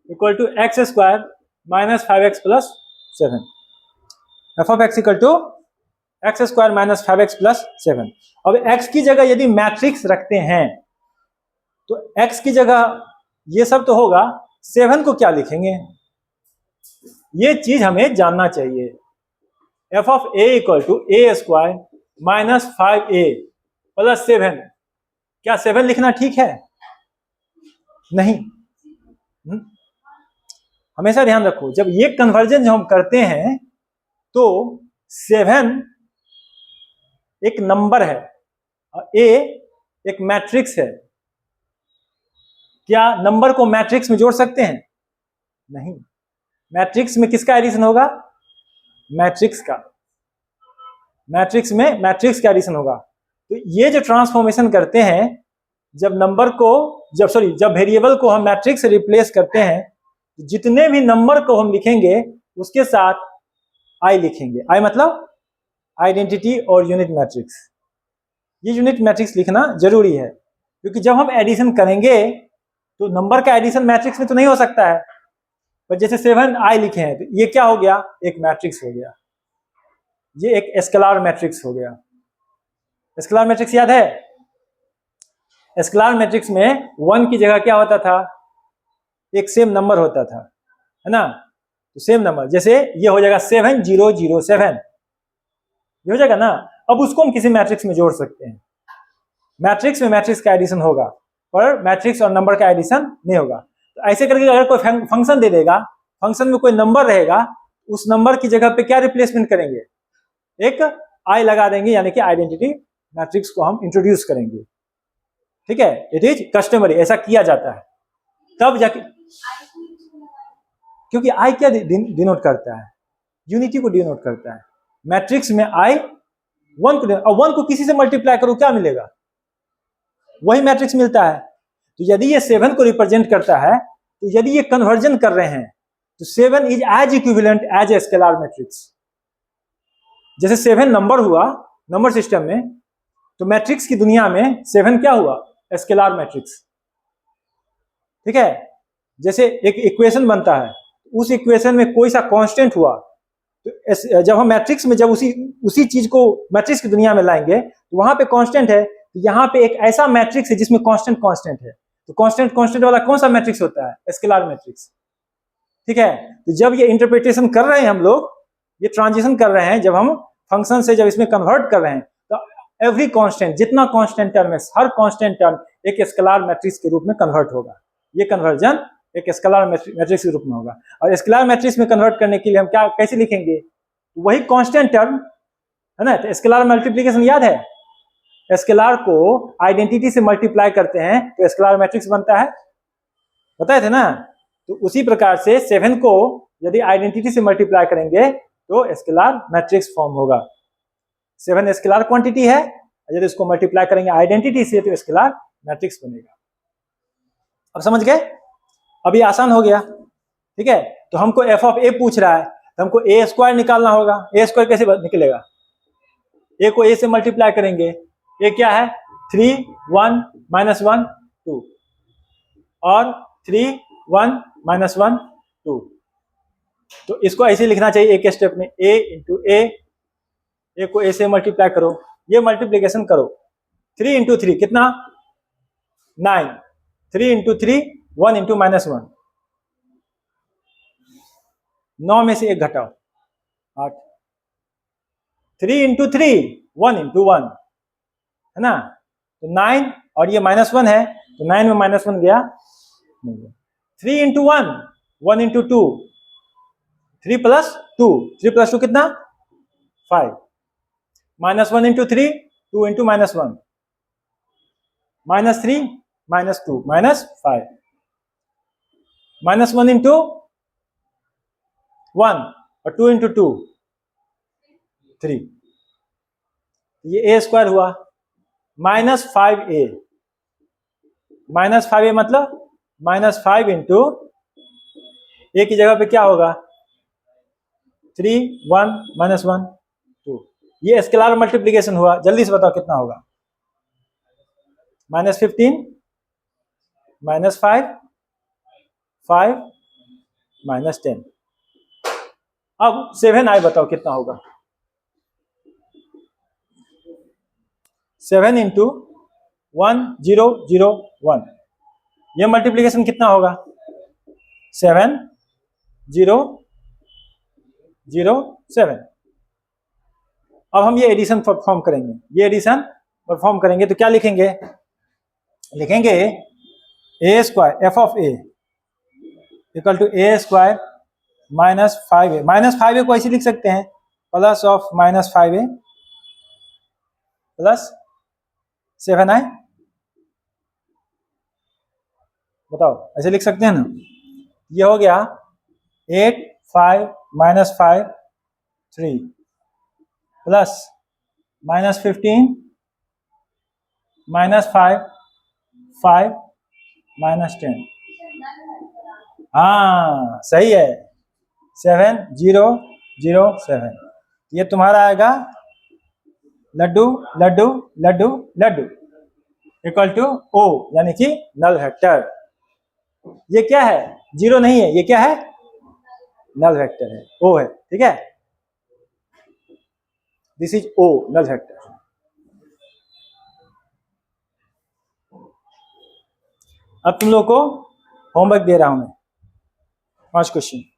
equal to x square minus 5x plus 7। f of x equal to x square minus 5x plus 7। अब x की जगह यदि मैट्रिक्स रखते हैं तो x की जगह ये सब तो होगा, 7 को क्या लिखेंगे? ये चीज हमें जानना चाहिए। f of a equal to A square minus 5a plus 7, क्या 7 लिखना ठीक है? नहीं। हमेशा ध्यान रखो, जब ये कन्वर्जन जो हम करते हैं तो 7 एक नंबर है और a एक मैट्रिक्स है। क्या नंबर को मैट्रिक्स में जोड़ सकते हैं? नहीं। मैट्रिक्स में किसका एडिशन होगा? मैट्रिक्स का। मैट्रिक्स में मैट्रिक्स का एडिशन होगा। तो ये जो ट्रांसफॉर्मेशन करते हैं, जब नंबर को जब वेरिएबल को हम मैट्रिक्स से रिप्लेस करते हैं, जितने भी नंबर को हम लिखेंगे उसके साथ आई लिखेंगे। आई मतलब आइडेंटिटी और यूनिट मैट्रिक्स। ये यूनिट मैट्रिक्स लिखना जरूरी है, क्योंकि जब हम एडिशन करेंगे तो नंबर का एडिशन मैट्रिक्स में तो नहीं हो सकता है। पर जैसे 7 आई लिखे हैं तो ये क्या हो गया? एक मैट्रिक्स हो गया। ये एक स्केलर मैट्रिक्स हो गया। स्केलर मैट्रिक्स याद है? स्केलर मैट्रिक्स में 1 की जगह क्या होता था? एक सेम नंबर होता था, है ना? तो सेम नंबर, जैसे ये हो जाएगा 7007, ये हो जाएगा ना। अब उसको हम किसी मैट्रिक्स में जोड़ सकते हैं। मैट्रिक्स में मैट्रिक्स का एडिशन होगा, पर मैट्रिक्स और नंबर का एडिशन नहीं होगा। तो ऐसे करके अगर कोई फंक्शन दे देगा, फंक्शन में कोई नंबर रहेगा, उस नंबर की जगह पे क्या रिप्लेसमेंट करेंगे? एक आई लगा देंगे, यानी कि आइडेंटिटी मैट्रिक्स को हम इंट्रोड्यूस करेंगे। ठीक है, इट इज कस्टमरी, ऐसा किया जाता है। तब जाके, क्योंकि आई क्या डिनोट करता है? यूनिटी को डिनोट करता है। मैट्रिक्स में आई 1 को, और 1 को किसी से मल्टीप्लाई करो क्या मिलेगा? वही मैट्रिक्स मिलता है। तो यदि ये 7 को रिप्रेजेंट करता है, तो यदि ये कन्वर्जन कर रहे हैं तो 7 is as equivalent as a scalar matrix. जैसे 7 नंबर हुआ नंबर सिस्टम में, तो मैट्रिक्स की दुनिया में 7 क्या हुआ? Scalar matrix. ठीक है, जैसे एक इक्वेशन बनता है, उस इक्वेशन में कोई सा कांस्टेंट हुआ, तो जब हम मैट्रिक्स में जब उसी चीज को मैट्रिक्स की दुनिया में लाएंगे तो वहां पे कांस्टेंट है, तो यहाँ पे एक ऐसा मैट्रिक्स है जिसमें कांस्टेंट है। तो कांस्टेंट वाला कौन सा मैट्रिक्स होता है? Scalar matrix. ठीक है, तो जब ये इंटरप्रिटेशन कर रहे हैं हम लोग, ये ट्रांजिशन कर रहे हैं, जब हम फंक्शन से जब इसमें कन्वर्ट कर रहे हैं, तो एवरी कांस्टेंट, जितना कांस्टेंट टर्म है, हर कांस्टेंट टर्म एक स्केलर मैट्रिक्स के रूप में कन्वर्ट होगा। ये कन्वर्जन एक स्केलर मैट्रिक्स के रूप में होगा। और स्केलर मैट्रिक्स में कन्वर्ट करने के लिए हम क्या कैसे लिखेंगे? वही कांस्टेंट टर्म है ना। तो स्केलर मल्टीप्लिकेशन याद है? स्केलर को आइडेंटिटी से मल्टीप्लाई करते हैं तो स्केलर मैट्रिक्स बनता है, बताए थे ना। तो उसी प्रकार से 7 को यदि आइडेंटिटी से मल्टीप्लाई करेंगे तो स्केलर मैट्रिक्स फॉर्म होगा। 7 स्केलर क्वांटिटी है, यदि इसको मल्टीप्लाई करेंगे आइडेंटिटी से तो स्केलर मैट्रिक्स बनेगा। अब समझ गए? अभी आसान हो गया, ठीक है। तो हमको एफ ऑफ ए पूछ रहा है, तो हमको ए स्क्वायर निकालना होगा। ए स्क्वायर कैसे निकलेगा? ए को ए से मल्टीप्लाई करेंगे। ए क्या है? 3 1 -1 2 और 3 1 -1 2। तो इसको ऐसे लिखना चाहिए एक स्टेप में, ए इंटू ए को ए से मल्टीप्लाई करो, ये मल्टीप्लीकेशन करो। 3 इंटू 3 कितना? 9। 3 इंटू 3 1 इंटू -1, 9 में से 1 घटाओ 8। 3 इंटू 3 1 इंटू 1 है ना, तो 9 और ये -1 है, तो 9 में -1 गया। 3 इंटू 1 1 इंटू 2, 3 प्लस 2, 3 प्लस 2 कितना? 5। -1 इंटू 3 2 इंटू -1, -3 -2 -5, -1 इंटू 1 और 2 इंटू 2 3। ये ए स्क्वायर हुआ। -5a, -5a मतलब -5 इंटू ए की जगह पे क्या होगा? 3 1 -1 2। ये स्केलर मल्टीप्लीकेशन हुआ। जल्दी से बताओ कितना होगा? -15 -5 5 -10। अब 7i बताओ कितना होगा? 7 इंटू 1 0 0 1, ये मल्टीप्लीकेशन कितना होगा? 7 0 0 7। अब हम ये एडिशन परफॉर्म करेंगे। ये एडिशन परफॉर्म करेंगे तो क्या लिखेंगे? लिखेंगे A square F of A equal to A square -5a। -5a को ऐसे लिख सकते हैं, plus of -5a plus 7i। बताओ, ऐसे लिख सकते हैं ना? ये हो गया 8 5 -5 3 प्लस -15 -5 5 -10। हाँ सही है, 7 0 0 7। ये तुम्हारा आएगा लड्डू लड्डू लड्डू लड्डू इक्वल टू ओ, यानी कि नल वेक्टर। ये क्या है? 0 नहीं है, ये क्या है? नल वेक्टर है, ओ है, ठीक है। This is O, null vector. अब तुम लोग को होमवर्क दे रहा हूं मैं, 5 क्वेश्चन।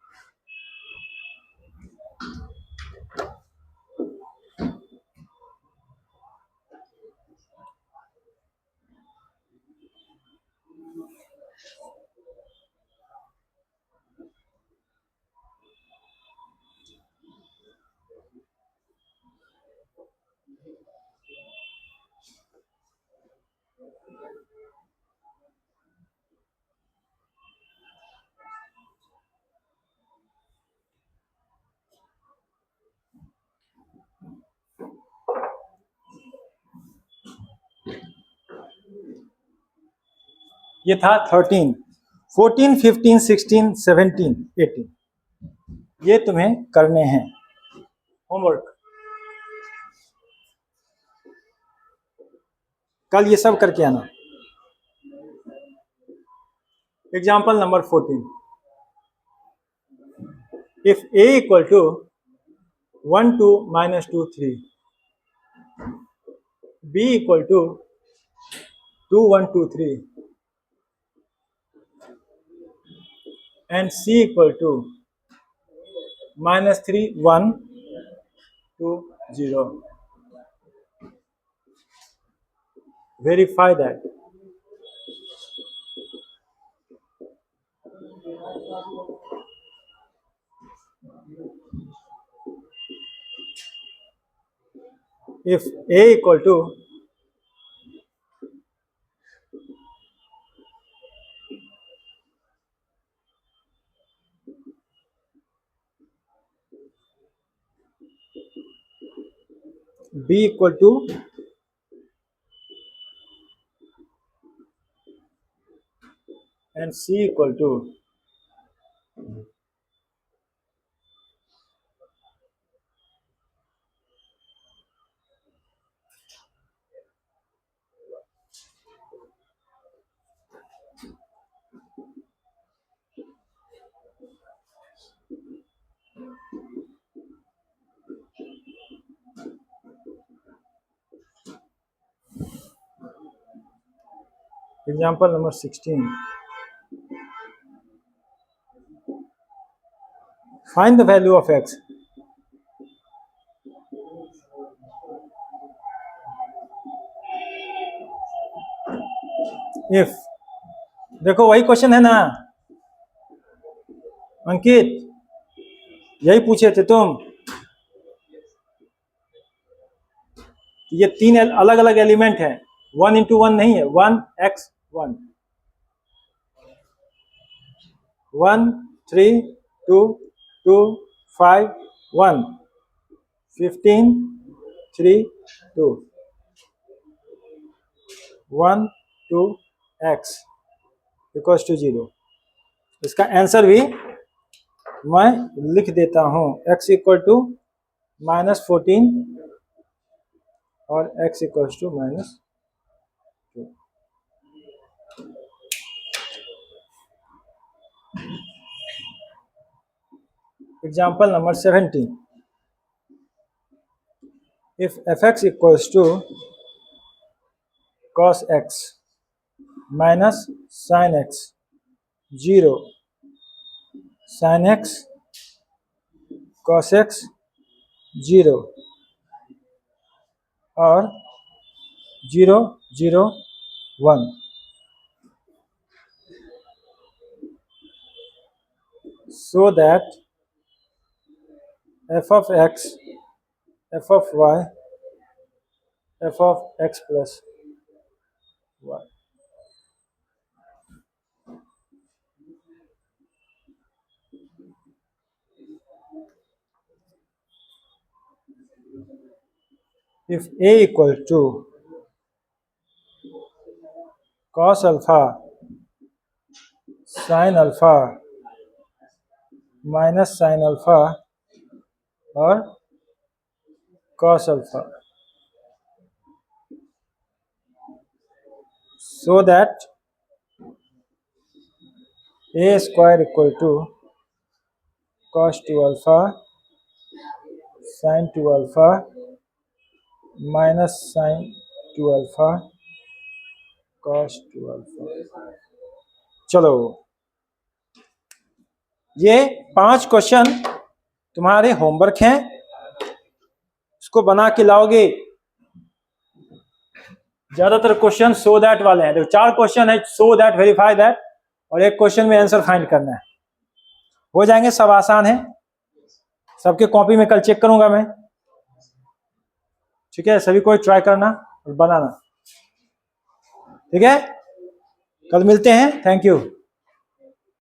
ये था 13 14 15 16 17 18, ये तुम्हें करने हैं होमवर्क। कल ये सब करके आना। Example number 14, if a equal to 1 2 -2 3, b equal to 2 1 2 3 and c equal to -3 1 2 0. Verify that. If a equal to B equal to and C equal to example number 16. Find the value of x. If देखो वही क्वेश्चन है ना अंकित, यही पूछे थे तुम। ये तीन अलग अलग एलिमेंट है, 1 into 1 नहीं है, 1x1 1 3 2 2 5 1 15 3 2 1 2 x इक्वल्स टू 0। इसका आंसर भी मैं लिख देता हूं, x इक्वल टू -14 और x equals to -2। Example number 17। If fx equals to cos x minus sin x 0 sin x cos x 0 और 0 0 1, so that f of x, f of y, f of x plus y if a equal to cos alpha sin alpha minus sin alpha और cos alpha, so that a square equal to cos 2 alpha sin 2 alpha minus sin 2 alpha cos 2 alpha। चलो ये 5 क्वेश्चन तुम्हारे होमवर्क हैं, इसको बना के लाओगे। ज्यादातर क्वेश्चन सो दैट वाले हैं, देखो 4 क्वेश्चन है, सो दैट, वेरीफाई दैट, और एक क्वेश्चन में आंसर फाइंड करना है। हो जाएंगे, सब आसान है, सबके कॉपी में कल चेक करूंगा मैं। ठीक है, सभी को ट्राई करना और बनाना। ठीक है, कल मिलते हैं, थैंक यू।